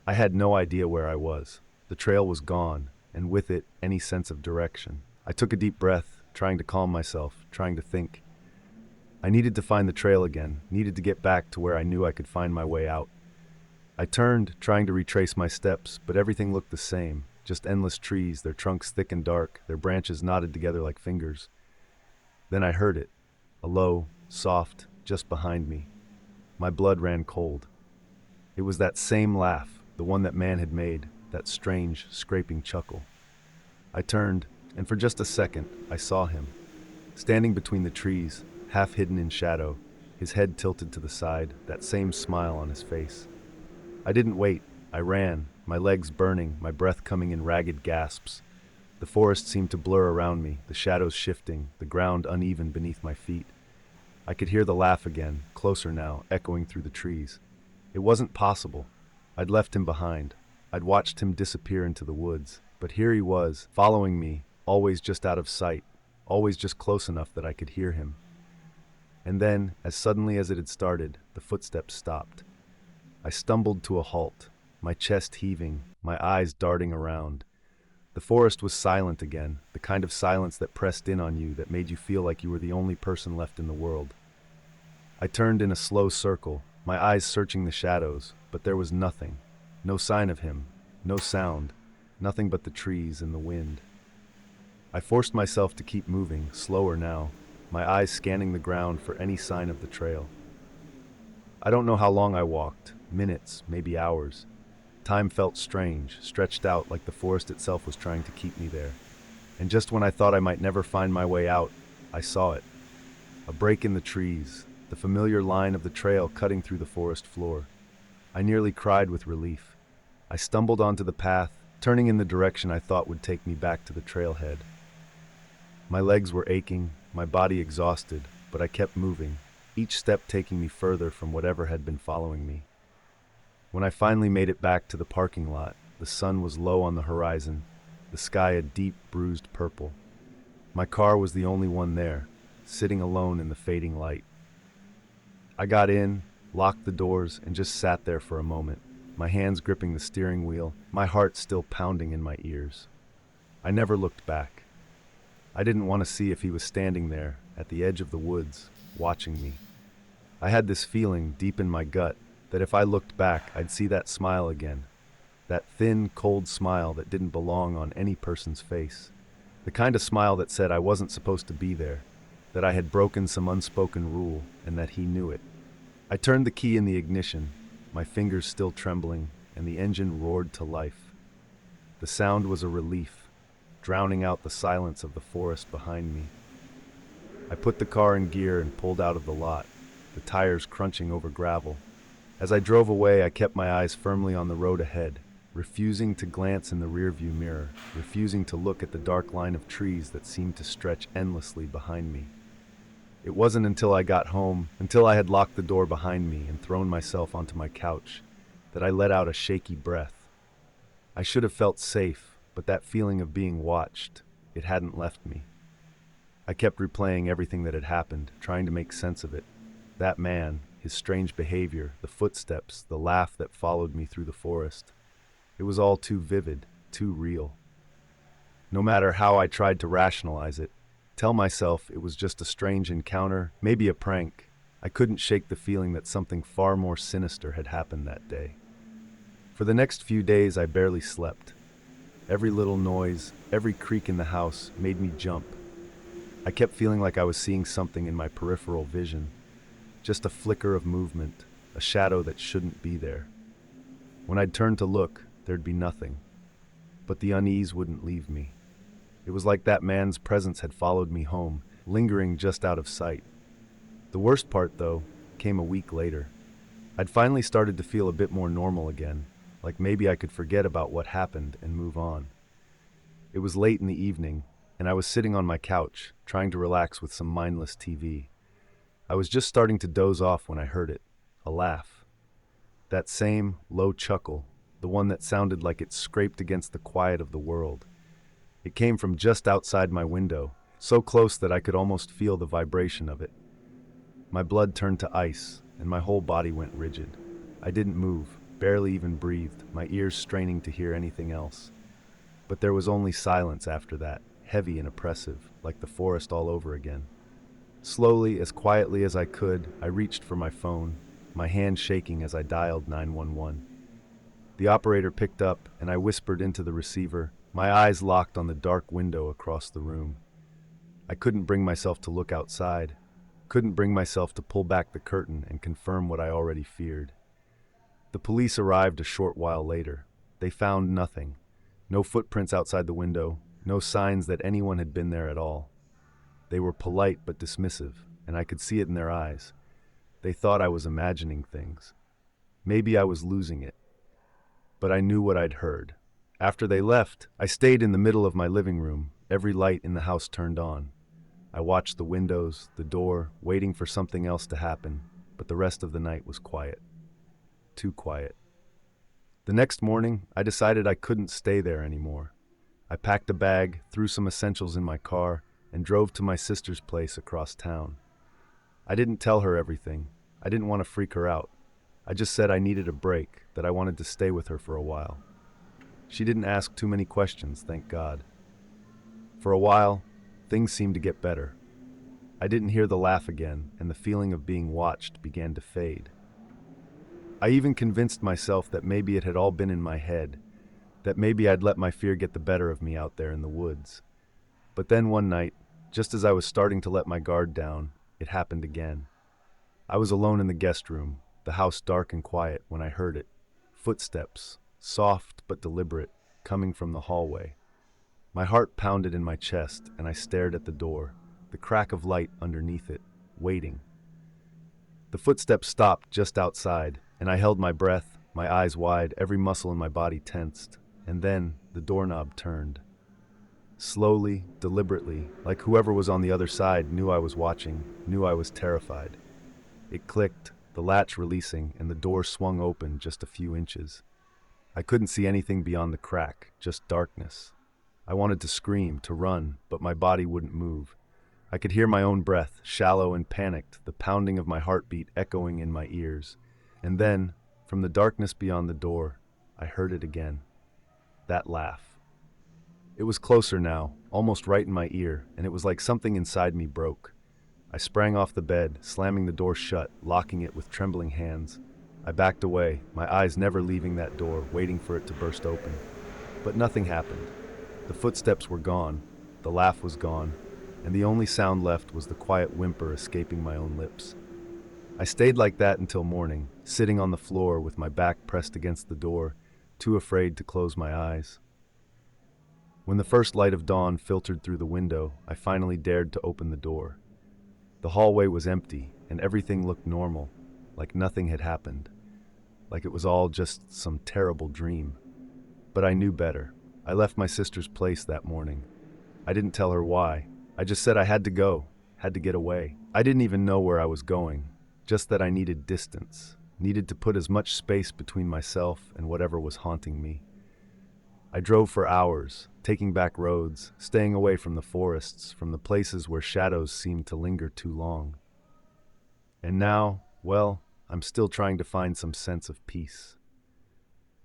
I had no idea where I was. The trail was gone, and with it, any sense of direction. I took a deep breath, trying to calm myself, trying to think. I needed to find the trail again, needed to get back to where I knew I could find my way out. I turned, trying to retrace my steps, but everything looked the same. just endless trees, their trunks thick and dark, their branches knotted together like fingers. Then I heard it, a low, soft, just behind me. My blood ran cold. It was that same laugh, the one that man had made, that strange, scraping chuckle. I turned, and for just a second, I saw him. Standing between the trees, half hidden in shadow, his head tilted to the side, that same smile on his face. I didn't wait. I ran, my legs burning, my breath coming in ragged gasps. The forest seemed to blur around me, the shadows shifting, the ground uneven beneath my feet. I could hear the laugh again, closer now, echoing through the trees. It wasn't possible. I'd left him behind. I'd watched him disappear into the woods. But here he was, following me, always just out of sight, always just close enough that I could hear him. And then, as suddenly as it had started, the footsteps stopped. I stumbled to a halt, my chest heaving, my eyes darting around. The forest was silent again, the kind of silence that pressed in on you, that made you feel like you were the only person left in the world. I turned in a slow circle, my eyes searching the shadows, but there was nothing. No sign of him, no sound, nothing but the trees and the wind. I forced myself to keep moving, slower now, my eyes scanning the ground for any sign of the trail. I don't know how long I walked, minutes, maybe hours. Time felt strange, stretched out like the forest itself was trying to keep me there. And just when I thought I might never find my way out, I saw it. A break in the trees, the familiar line of the trail cutting through the forest floor. I nearly cried with relief. I stumbled onto the path, turning in the direction I thought would take me back to the trailhead. My legs were aching, my body exhausted, but I kept moving, each step taking me further from whatever had been following me. When I finally made it back to the parking lot, the sun was low on the horizon, the sky a deep, bruised purple. My car was the only one there, sitting alone in the fading light. I got in, locked the doors, and just sat there for a moment, my hands gripping the steering wheel, my heart still pounding in my ears. I never looked back. I didn't want to see if he was standing there, at the edge of the woods, watching me. I had this feeling, deep in my gut, that if I looked back, I'd see that smile again. That thin, cold smile that didn't belong on any person's face. The kind of smile that said I wasn't supposed to be there, that I had broken some unspoken rule, and that he knew it. I turned the key in the ignition, my fingers still trembling, and the engine roared to life. The sound was a relief, drowning out the silence of the forest behind me. I put the car in gear and pulled out of the lot, the tires crunching over gravel. As I drove away, I kept my eyes firmly on the road ahead, refusing to glance in the rearview mirror, refusing to look at the dark line of trees that seemed to stretch endlessly behind me. It wasn't until I got home, until I had locked the door behind me and thrown myself onto my couch, that I let out a shaky breath. I should have felt safe, but that feeling of being watched, it hadn't left me. I kept replaying everything that had happened, trying to make sense of it. That man, his strange behavior, the footsteps, the laugh that followed me through the forest. It was all too vivid, too real. No matter how I tried to rationalize it, tell myself it was just a strange encounter, maybe a prank, I couldn't shake the feeling that something far more sinister had happened that day. For the next few days, I barely slept. Every little noise, every creak in the house made me jump. I kept feeling like I was seeing something in my peripheral vision. Just a flicker of movement, a shadow that shouldn't be there. When I'd turn to look, there'd be nothing. But the unease wouldn't leave me. It was like that man's presence had followed me home, lingering just out of sight. The worst part, though, came a week later. I'd finally started to feel a bit more normal again, like maybe I could forget about what happened and move on. It was late in the evening, and I was sitting on my couch, trying to relax with some mindless TV. I was just starting to doze off when I heard it, a laugh. That same low chuckle, the one that sounded like it scraped against the quiet of the world. It came from just outside my window, so close that I could almost feel the vibration of it. My blood turned to ice, and my whole body went rigid. I didn't move, barely even breathed, my ears straining to hear anything else. But there was only silence after that, heavy and oppressive, like the forest all over again. Slowly, as quietly as I could, I reached for my phone, my hand shaking as I dialed 911. The operator picked up, and I whispered into the receiver, my eyes locked on the dark window across the room. I couldn't bring myself to look outside, couldn't bring myself to pull back the curtain and confirm what I already feared. The police arrived a short while later. They found nothing. No footprints outside the window, no signs that anyone had been there at all. They were polite but dismissive, and I could see it in their eyes. They thought I was imagining things. Maybe I was losing it. But I knew what I'd heard. After they left, I stayed in the middle of my living room, every light in the house turned on. I watched the windows, the door, waiting for something else to happen, but the rest of the night was quiet. Too quiet. The next morning, I decided I couldn't stay there anymore. I packed a bag, threw some essentials in my car, and drove to my sister's place across town. I didn't tell her everything. I didn't want to freak her out. I just said I needed a break, that I wanted to stay with her for a while. She didn't ask too many questions, thank God. For a while, things seemed to get better. I didn't hear the laugh again, and the feeling of being watched began to fade. I even convinced myself that maybe it had all been in my head, that maybe I'd let my fear get the better of me out there in the woods. But then one night, just as I was starting to let my guard down, it happened again. I was alone in the guest room, the house dark and quiet, when I heard it. Footsteps, soft but deliberate, coming from the hallway. My heart pounded in my chest, and I stared at the door, the crack of light underneath it, waiting. The footsteps stopped just outside, and I held my breath, my eyes wide, every muscle in my body tensed. And then the doorknob turned. Slowly, deliberately, like whoever was on the other side knew I was watching, knew I was terrified. It clicked, the latch releasing, and the door swung open just a few inches. I couldn't see anything beyond the crack, just darkness. I wanted to scream, to run, but my body wouldn't move. I could hear my own breath, shallow and panicked, the pounding of my heartbeat echoing in my ears. And then, from the darkness beyond the door, I heard it again. That laugh. It was closer now, almost right in my ear, and it was like something inside me broke. I sprang off the bed, slamming the door shut, locking it with trembling hands. I backed away, my eyes never leaving that door, waiting for it to burst open. But nothing happened. The footsteps were gone, the laugh was gone, and the only sound left was the quiet whimper escaping my own lips. I stayed like that until morning, sitting on the floor with my back pressed against the door, too afraid to close my eyes. When the first light of dawn filtered through the window, I finally dared to open the door. The hallway was empty, and everything looked normal, like nothing had happened, like it was all just some terrible dream. But I knew better. I left my sister's place that morning. I didn't tell her why. I just said I had to go, had to get away. I didn't even know where I was going, just that I needed distance, needed to put as much space between myself and whatever was haunting me. I drove for hours, taking back roads, staying away from the forests, from the places where shadows seemed to linger too long. And now, well, I'm still trying to find some sense of peace.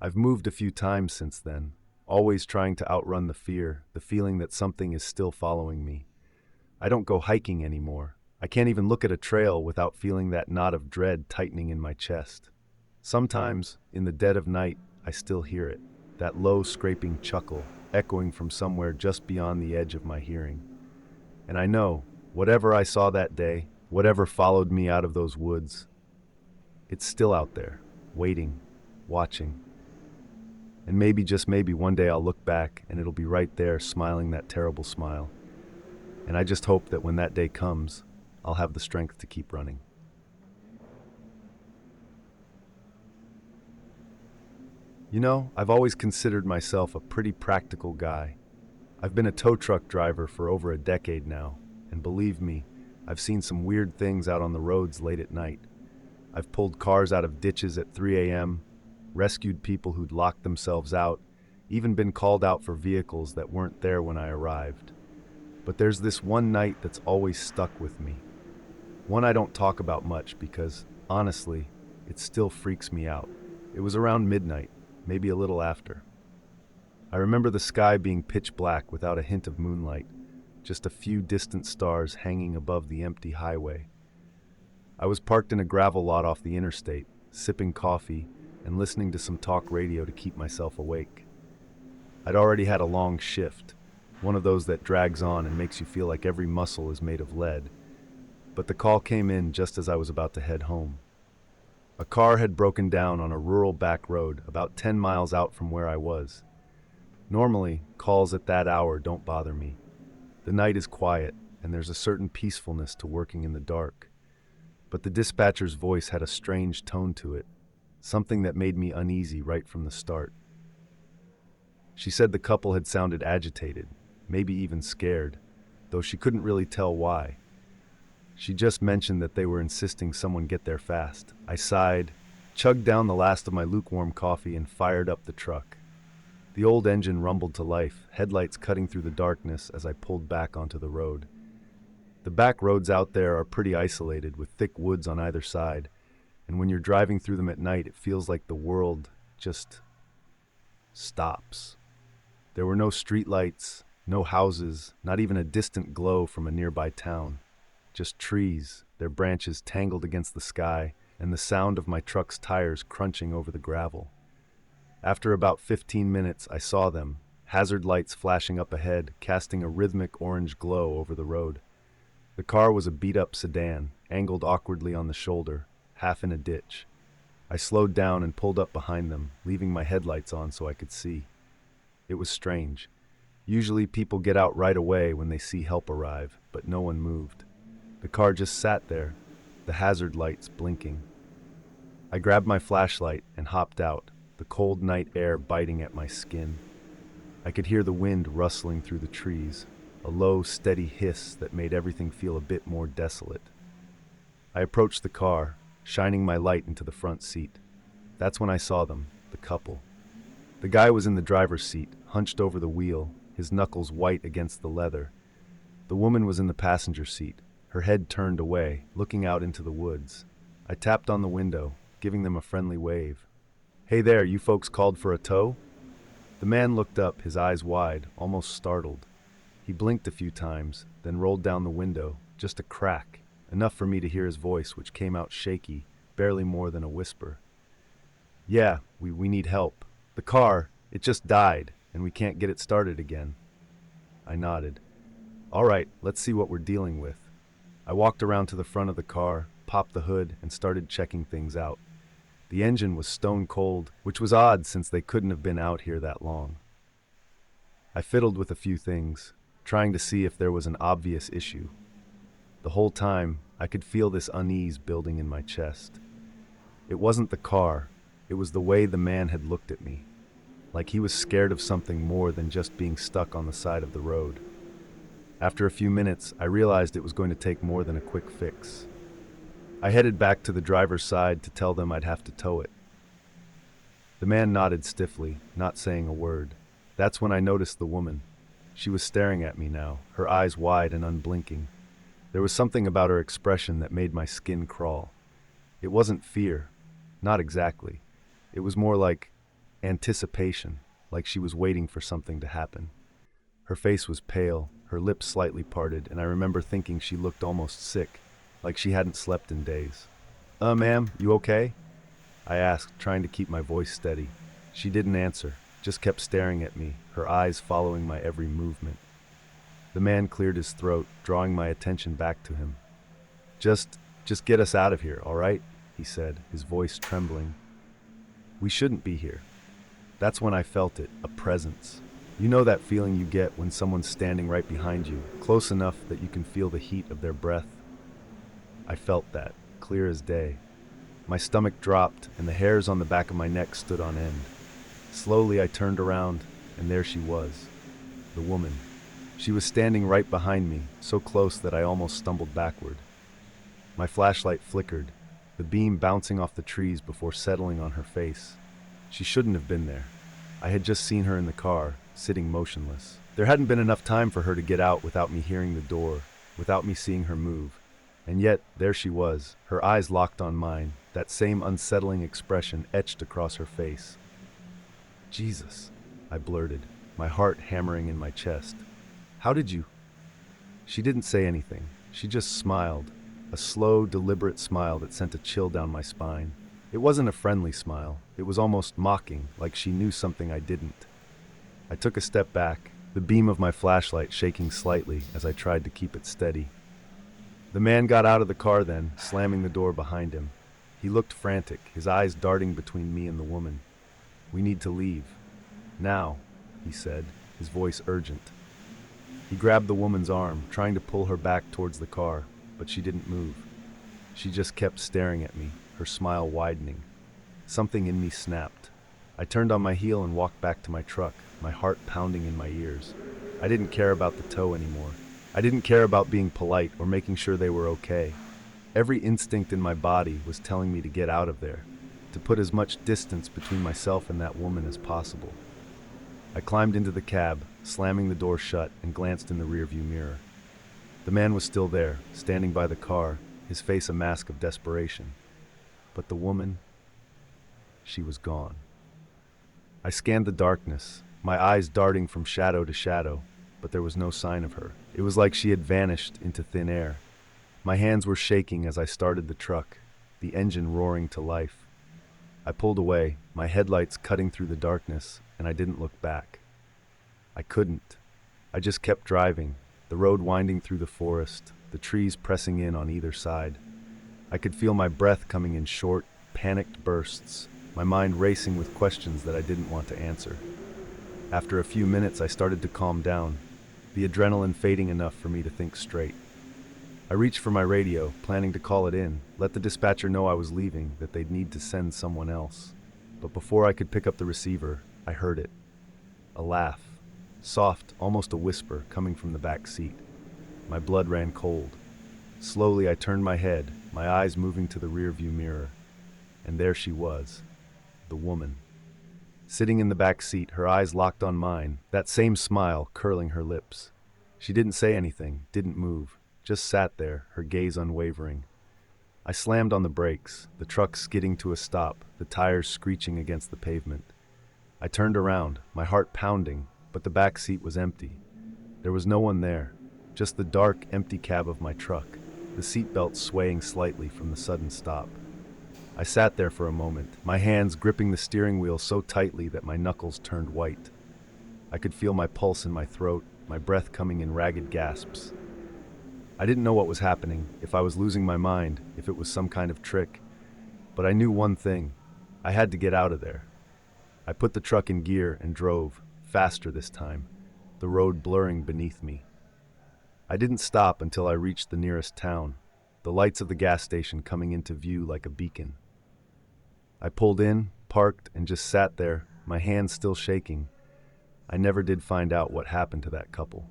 I've moved a few times since then, always trying to outrun the fear, the feeling that something is still following me. I don't go hiking anymore. I can't even look at a trail without feeling that knot of dread tightening in my chest. Sometimes, in the dead of night, I still hear it, that low scraping chuckle, echoing from somewhere just beyond the edge of my hearing. And I know, whatever I saw that day, whatever followed me out of those woods, it's still out there, waiting, watching. And maybe, just maybe, one day I'll look back and it'll be right there, smiling that terrible smile. And I just hope that when that day comes, I'll have the strength to keep running. You know, I've always considered myself a pretty practical guy. I've been a tow truck driver for over a decade now, and believe me, I've seen some weird things out on the roads late at night. I've pulled cars out of ditches at 3 a.m., rescued people who'd locked themselves out, even been called out for vehicles that weren't there when I arrived. But there's this one night that's always stuck with me. One I don't talk about much because, honestly, it still freaks me out. It was around midnight, maybe a little after. I remember the sky being pitch black without a hint of moonlight, just a few distant stars hanging above the empty highway. I was parked in a gravel lot off the interstate, sipping coffee, and listening to some talk radio to keep myself awake. I'd already had a long shift, one of those that drags on and makes you feel like every muscle is made of lead. But the call came in just as I was about to head home. A car had broken down on a rural back road about 10 miles out from where I was. Normally, calls at that hour don't bother me. The night is quiet, and there's a certain peacefulness to working in the dark. But the dispatcher's voice had a strange tone to it, something that made me uneasy right from the start. She said the couple had sounded agitated, maybe even scared, though she couldn't really tell why. She just mentioned that they were insisting someone get there fast. I sighed, chugged down the last of my lukewarm coffee, and fired up the truck. The old engine rumbled to life, headlights cutting through the darkness as I pulled back onto the road. The back roads out there are pretty isolated, with thick woods on either side, and when you're driving through them at night, it feels like the world just stops. There were no streetlights, no houses, not even a distant glow from a nearby town. Just trees, their branches tangled against the sky, and the sound of my truck's tires crunching over the gravel. After about 15 minutes, I saw them, hazard lights flashing up ahead, casting a rhythmic orange glow over the road. The car was a beat-up sedan, angled awkwardly on the shoulder, half in a ditch. I slowed down and pulled up behind them, leaving my headlights on so I could see. It was strange. Usually people get out right away when they see help arrive, but no one moved. The car just sat there, the hazard lights blinking. I grabbed my flashlight and hopped out, the cold night air biting at my skin. I could hear the wind rustling through the trees, a low, steady hiss that made everything feel a bit more desolate. I approached the car, shining my light into the front seat. That's when I saw them, the couple. The guy was in the driver's seat, hunched over the wheel, his knuckles white against the leather. The woman was in the passenger seat, her head turned away, looking out into the woods. I tapped on the window, giving them a friendly wave. "Hey there, you folks called for a tow?" The man looked up, his eyes wide, almost startled. He blinked a few times, then rolled down the window, just a crack, enough for me to hear his voice, which came out shaky, barely more than a whisper. "Yeah, we need help. The car, it just died, and we can't get it started again." I nodded. "All right, let's see what we're dealing with." I walked around to the front of the car, popped the hood, and started checking things out. The engine was stone cold, which was odd since they couldn't have been out here that long. I fiddled with a few things, trying to see if there was an obvious issue. The whole time, I could feel this unease building in my chest. It wasn't the car, it was the way the man had looked at me, like he was scared of something more than just being stuck on the side of the road. After a few minutes, I realized it was going to take more than a quick fix. I headed back to the driver's side to tell them I'd have to tow it. The man nodded stiffly, not saying a word. That's when I noticed the woman. She was staring at me now, her eyes wide and unblinking. There was something about her expression that made my skin crawl. It wasn't fear, not exactly. It was more like anticipation, like she was waiting for something to happen. Her face was pale, her lips slightly parted, and I remember thinking she looked almost sick, like she hadn't slept in days. Ma'am, you okay?" I asked, trying to keep my voice steady. She didn't answer, just kept staring at me, her eyes following my every movement. The man cleared his throat, drawing my attention back to him. Just get us out of here, all right?" he said, his voice trembling. "We shouldn't be here." That's when I felt it, a presence. You know that feeling you get when someone's standing right behind you, close enough that you can feel the heat of their breath? I felt that, clear as day. My stomach dropped, and the hairs on the back of my neck stood on end. Slowly I turned around, and there she was, the woman. She was standing right behind me, so close that I almost stumbled backward. My flashlight flickered, the beam bouncing off the trees before settling on her face. She shouldn't have been there. I had just seen her in the car, sitting motionless. There hadn't been enough time for her to get out without me hearing the door, without me seeing her move. And yet, there she was, her eyes locked on mine, that same unsettling expression etched across her face. "Jesus," I blurted, my heart hammering in my chest. "How did you—" She didn't say anything. She just smiled, a slow, deliberate smile that sent a chill down my spine. It wasn't a friendly smile. It was almost mocking, like she knew something I didn't. I took a step back, the beam of my flashlight shaking slightly as I tried to keep it steady. The man got out of the car then, slamming the door behind him. He looked frantic, his eyes darting between me and the woman. "We need to leave. Now," he said, his voice urgent. He grabbed the woman's arm, trying to pull her back towards the car, but she didn't move. She just kept staring at me, her smile widening. Something in me snapped. I turned on my heel and walked back to my truck, my heart pounding in my ears. I didn't care about the tow anymore. I didn't care about being polite or making sure they were okay. Every instinct in my body was telling me to get out of there, to put as much distance between myself and that woman as possible. I climbed into the cab, slamming the door shut, and glanced in the rearview mirror. The man was still there, standing by the car, his face a mask of desperation. But the woman, she was gone. I scanned the darkness, my eyes darting from shadow to shadow, but there was no sign of her. It was like she had vanished into thin air. My hands were shaking as I started the truck, the engine roaring to life. I pulled away, my headlights cutting through the darkness, and I didn't look back. I couldn't. I just kept driving, the road winding through the forest, the trees pressing in on either side. I could feel my breath coming in short, panicked bursts, my mind racing with questions that I didn't want to answer. After a few minutes, I started to calm down, the adrenaline fading enough for me to think straight. I reached for my radio, planning to call it in, let the dispatcher know I was leaving, that they'd need to send someone else. But before I could pick up the receiver, I heard it. A laugh, soft, almost a whisper, coming from the back seat. My blood ran cold. Slowly I turned my head, my eyes moving to the rearview mirror. And there she was, the woman. Sitting in the back seat, her eyes locked on mine, that same smile curling her lips. She didn't say anything, didn't move, just sat there, her gaze unwavering. I slammed on the brakes, the truck skidding to a stop, the tires screeching against the pavement. I turned around, my heart pounding, but the back seat was empty. There was no one there, just the dark, empty cab of my truck, the seatbelt swaying slightly from the sudden stop. I sat there for a moment, my hands gripping the steering wheel so tightly that my knuckles turned white. I could feel my pulse in my throat, my breath coming in ragged gasps. I didn't know what was happening, if I was losing my mind, if it was some kind of trick. But I knew one thing. I had to get out of there. I put the truck in gear and drove, faster this time, the road blurring beneath me. I didn't stop until I reached the nearest town, the lights of the gas station coming into view like a beacon. I pulled in, parked, and just sat there, my hands still shaking. I never did find out what happened to that couple.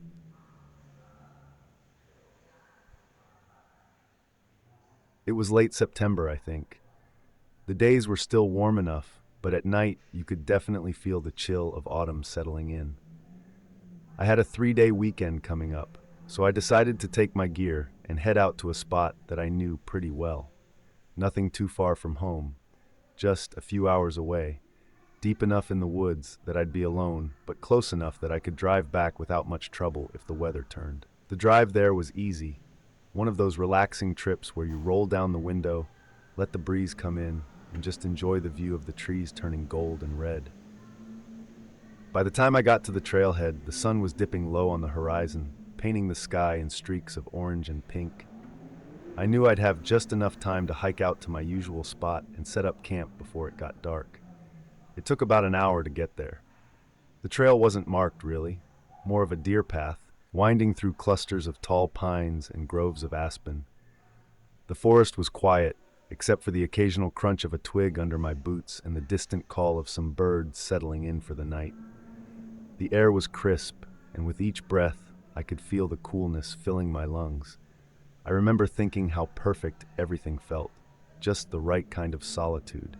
It was late September, I think. The days were still warm enough, but at night you could definitely feel the chill of autumn settling in. I had a 3-day weekend coming up, so I decided to take my gear and head out to a spot that I knew pretty well. Nothing too far from home, just a few hours away, deep enough in the woods that I'd be alone, but close enough that I could drive back without much trouble if the weather turned. The drive there was easy, one of those relaxing trips where you roll down the window, let the breeze come in, and just enjoy the view of the trees turning gold and red. By the time I got to the trailhead, the sun was dipping low on the horizon, painting the sky in streaks of orange and pink. I knew I'd have just enough time to hike out to my usual spot and set up camp before it got dark. It took about an hour to get there. The trail wasn't marked, really, more of a deer path, winding through clusters of tall pines and groves of aspen. The forest was quiet, except for the occasional crunch of a twig under my boots and the distant call of some birds settling in for the night. The air was crisp, and with each breath, I could feel the coolness filling my lungs. I remember thinking how perfect everything felt, just the right kind of solitude.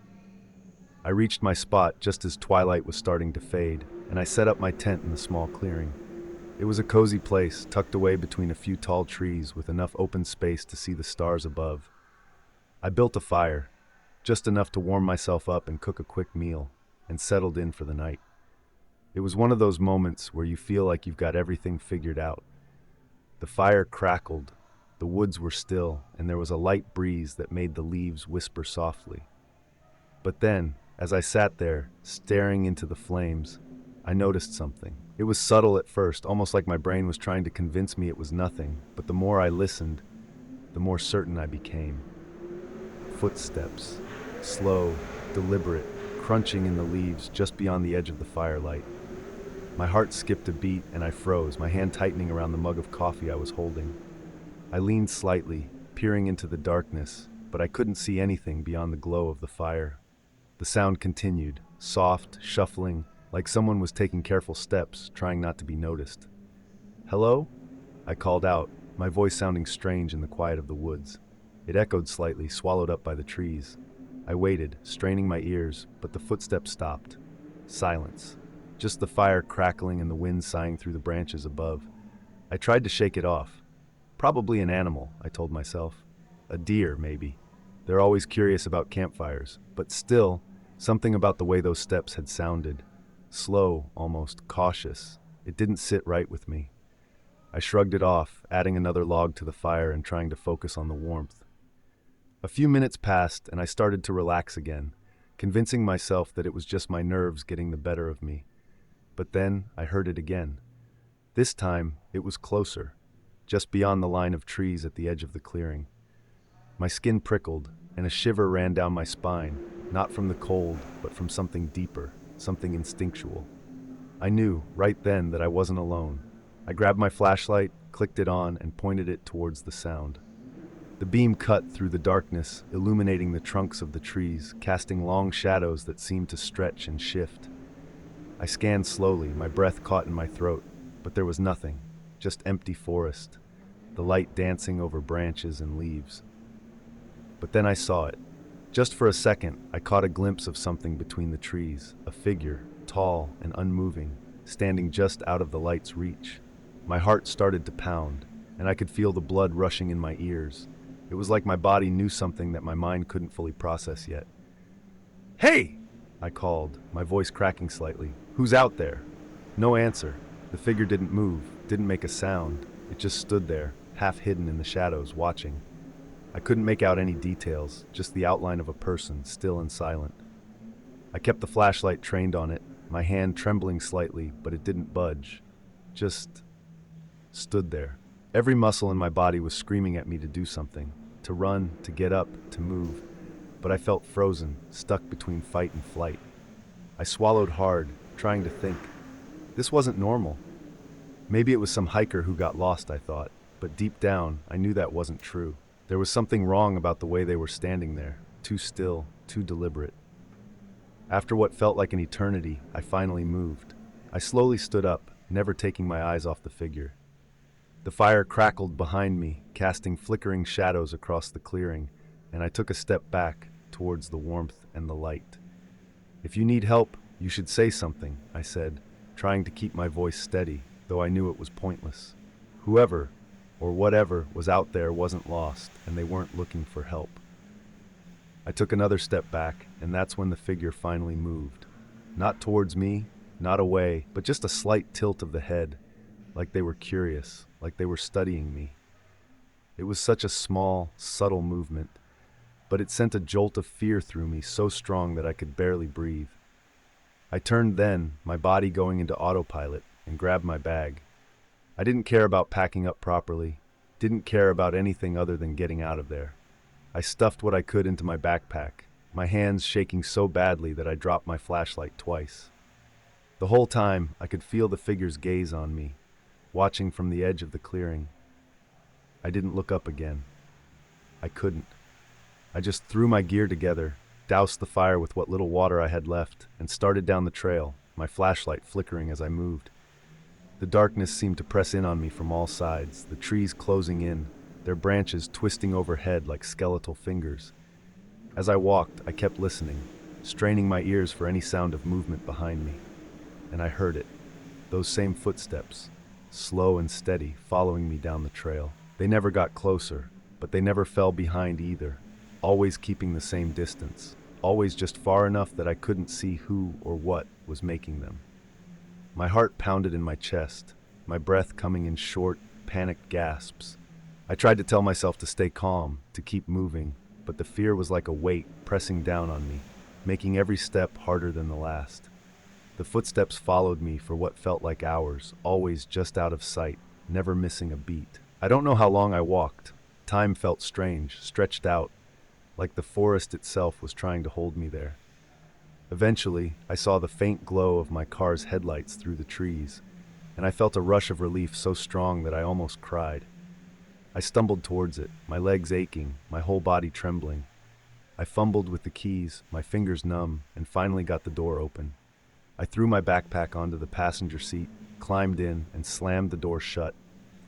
I reached my spot just as twilight was starting to fade, and I set up my tent in the small clearing. It was a cozy place, tucked away between a few tall trees with enough open space to see the stars above. I built a fire, just enough to warm myself up and cook a quick meal, and settled in for the night. It was one of those moments where you feel like you've got everything figured out. The fire crackled, the woods were still, and there was a light breeze that made the leaves whisper softly. But then, as I sat there, staring into the flames, I noticed something. It was subtle at first, almost like my brain was trying to convince me it was nothing, but the more I listened, the more certain I became. Footsteps, slow, deliberate, crunching in the leaves just beyond the edge of the firelight. My heart skipped a beat and I froze, my hand tightening around the mug of coffee I was holding. I leaned slightly, peering into the darkness, but I couldn't see anything beyond the glow of the fire. The sound continued, soft, shuffling, like someone was taking careful steps, trying not to be noticed. "Hello?" I called out, my voice sounding strange in the quiet of the woods. It echoed slightly, swallowed up by the trees. I waited, straining my ears, but the footsteps stopped. Silence. Just the fire crackling and the wind sighing through the branches above. I tried to shake it off. Probably an animal, I told myself. A deer, maybe. They're always curious about campfires, but still, something about the way those steps had sounded. Slow, almost cautious. It didn't sit right with me. I shrugged it off, adding another log to the fire and trying to focus on the warmth. A few minutes passed and I started to relax again, convincing myself that it was just my nerves getting the better of me. But then I heard it again. This time, it was closer, just beyond the line of trees at the edge of the clearing. My skin prickled, and a shiver ran down my spine, not from the cold, but from something deeper, something instinctual. I knew, right then, that I wasn't alone. I grabbed my flashlight, clicked it on, and pointed it towards the sound. The beam cut through the darkness, illuminating the trunks of the trees, casting long shadows that seemed to stretch and shift. I scanned slowly, my breath caught in my throat, but there was nothing, just empty forest, the light dancing over branches and leaves. But then I saw it. Just for a second, I caught a glimpse of something between the trees, a figure, tall and unmoving, standing just out of the light's reach. My heart started to pound, and I could feel the blood rushing in my ears. It was like my body knew something that my mind couldn't fully process yet. "Hey!" I called, my voice cracking slightly. "Who's out there?" No answer. The figure didn't move, didn't make a sound. It just stood there, half hidden in the shadows, watching. I couldn't make out any details, just the outline of a person, still and silent. I kept the flashlight trained on it, my hand trembling slightly, but it didn't budge. Just stood there. Every muscle in my body was screaming at me to do something, to run, to get up, to move, but I felt frozen, stuck between fight and flight. I swallowed hard, trying to think. This wasn't normal. Maybe it was some hiker who got lost, I thought, but deep down, I knew that wasn't true. There was something wrong about the way they were standing there, too still, too deliberate. After what felt like an eternity, I finally moved. I slowly stood up, never taking my eyes off the figure. The fire crackled behind me, casting flickering shadows across the clearing, and I took a step back, towards the warmth and the light. "If you need help, you should say something," I said, trying to keep my voice steady, though I knew it was pointless. Whoever, or whatever, was out there wasn't lost, and they weren't looking for help. I took another step back, and that's when the figure finally moved. Not towards me, not away, but just a slight tilt of the head, like they were curious, like they were studying me. It was such a small, subtle movement, but it sent a jolt of fear through me so strong that I could barely breathe. I turned then, my body going into autopilot, and grabbed my bag. I didn't care about packing up properly, didn't care about anything other than getting out of there. I stuffed what I could into my backpack, my hands shaking so badly that I dropped my flashlight twice. The whole time, I could feel the figure's gaze on me, watching from the edge of the clearing. I didn't look up again. I couldn't. I just threw my gear together, doused the fire with what little water I had left, and started down the trail, my flashlight flickering as I moved. The darkness seemed to press in on me from all sides, the trees closing in, their branches twisting overhead like skeletal fingers. As I walked, I kept listening, straining my ears for any sound of movement behind me. And I heard it. Those same footsteps, slow and steady, following me down the trail. They never got closer, but they never fell behind either, always keeping the same distance, always just far enough that I couldn't see who or what was making them. My heart pounded in my chest, my breath coming in short, panicked gasps. I tried to tell myself to stay calm, to keep moving, but the fear was like a weight pressing down on me. making every step harder than the last. The footsteps followed me for what felt like hours, always just out of sight, never missing a beat. I don't know how long I walked. Time felt strange, stretched out, like the forest itself was trying to hold me there. Eventually, I saw the faint glow of my car's headlights through the trees, and I felt a rush of relief so strong that I almost cried. I stumbled towards it, my legs aching, my whole body trembling. I fumbled with the keys, my fingers numb, and finally got the door open. I threw my backpack onto the passenger seat, climbed in, and slammed the door shut,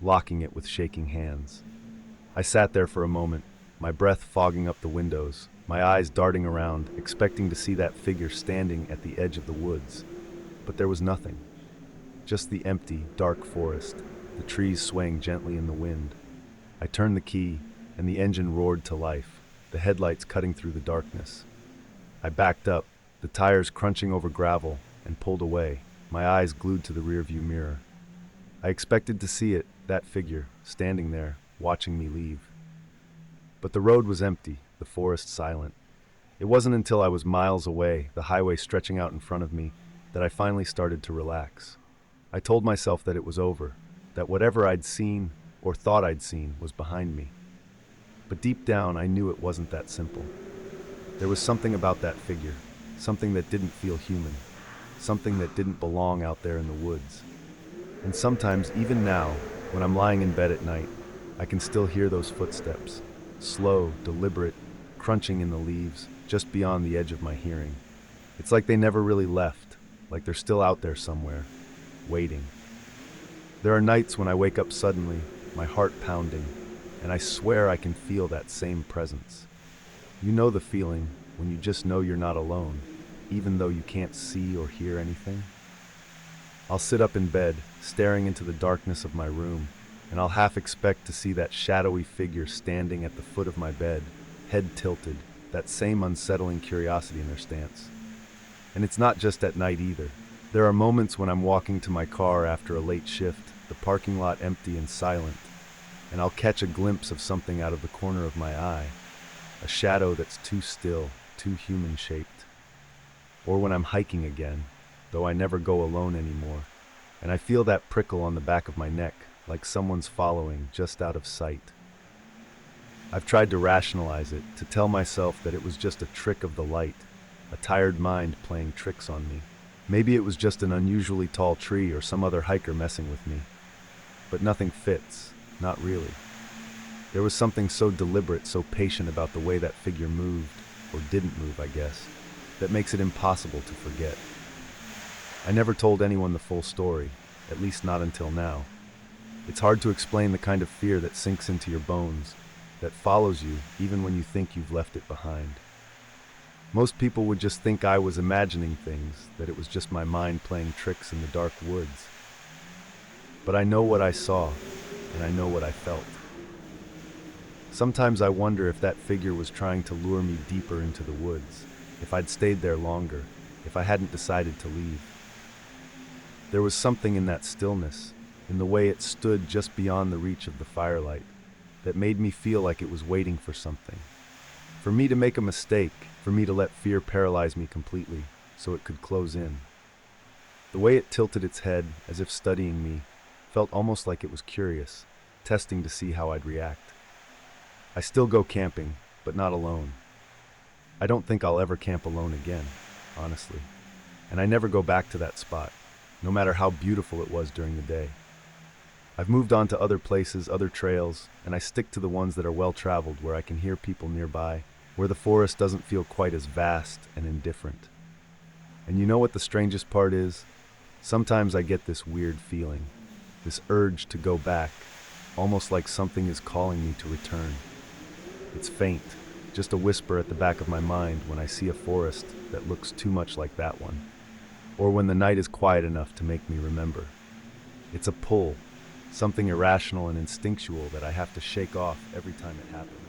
locking it with shaking hands. I sat there for a moment, my breath fogging up the windows, my eyes darting around, expecting to see that figure standing at the edge of the woods. But there was nothing. Just the empty, dark forest, the trees swaying gently in the wind. I turned the key, and the engine roared to life, the headlights cutting through the darkness. I backed up, the tires crunching over gravel, and pulled away, my eyes glued to the rearview mirror. I expected to see it, that figure, standing there, watching me leave. But the road was empty, the forest silent. It wasn't until I was miles away, the highway stretching out in front of me, that I finally started to relax. I told myself that it was over, that whatever I'd seen, or thought I'd seen, was behind me. But deep down, I knew it wasn't that simple. There was something about that figure, something that didn't feel human, something that didn't belong out there in the woods. And sometimes, even now, when I'm lying in bed at night, I can still hear those footsteps, slow, deliberate, crunching in the leaves, just beyond the edge of my hearing. It's like they never really left, like they're still out there somewhere, waiting. There are nights when I wake up suddenly, my heart pounding, and I swear I can feel that same presence. You know the feeling when you just know you're not alone, even though you can't see or hear anything? I'll sit up in bed, staring into the darkness of my room, and I'll half expect to see that shadowy figure standing at the foot of my bed, head tilted, that same unsettling curiosity in their stance. And it's not just at night either. There are moments when I'm walking to my car after a late shift, the parking lot empty and silent, and I'll catch a glimpse of something out of the corner of my eye, a shadow that's too still, too human-shaped. Or when I'm hiking again, though I never go alone anymore, and I feel that prickle on the back of my neck, like someone's following, just out of sight. I've tried to rationalize it, to tell myself that it was just a trick of the light, a tired mind playing tricks on me. Maybe it was just an unusually tall tree or some other hiker messing with me. But nothing fits, not really. There was something so deliberate, so patient about the way that figure moved, or didn't move, I guess, that makes it impossible to forget. I never told anyone the full story, at least not until now. It's hard to explain the kind of fear that sinks into your bones, that follows you even when you think you've left it behind. Most people would just think I was imagining things, that it was just my mind playing tricks in the dark woods. But I know what I saw, and I know what I felt. Sometimes I wonder if that figure was trying to lure me deeper into the woods, if I'd stayed there longer, if I hadn't decided to leave. There was something in that stillness, in the way it stood just beyond the reach of the firelight, that made me feel like it was waiting for something. For me to make a mistake, for me to let fear paralyze me completely, so it could close in. The way it tilted its head, as if studying me, felt almost like it was curious, testing to see how I'd react. I still go camping, but not alone. I don't think I'll ever camp alone again, honestly. And I never go back to that spot, no matter how beautiful it was during the day. I've moved on to other places, other trails, and I stick to the ones that are well-traveled, where I can hear people nearby, where the forest doesn't feel quite as vast and indifferent. And you know what the strangest part is? Sometimes I get this weird feeling, this urge to go back, almost like something is calling me to return. It's faint, just a whisper at the back of my mind when I see a forest that looks too much like that one, or when the night is quiet enough to make me remember. It's a pull, something irrational and instinctual that I have to shake off every time it happens.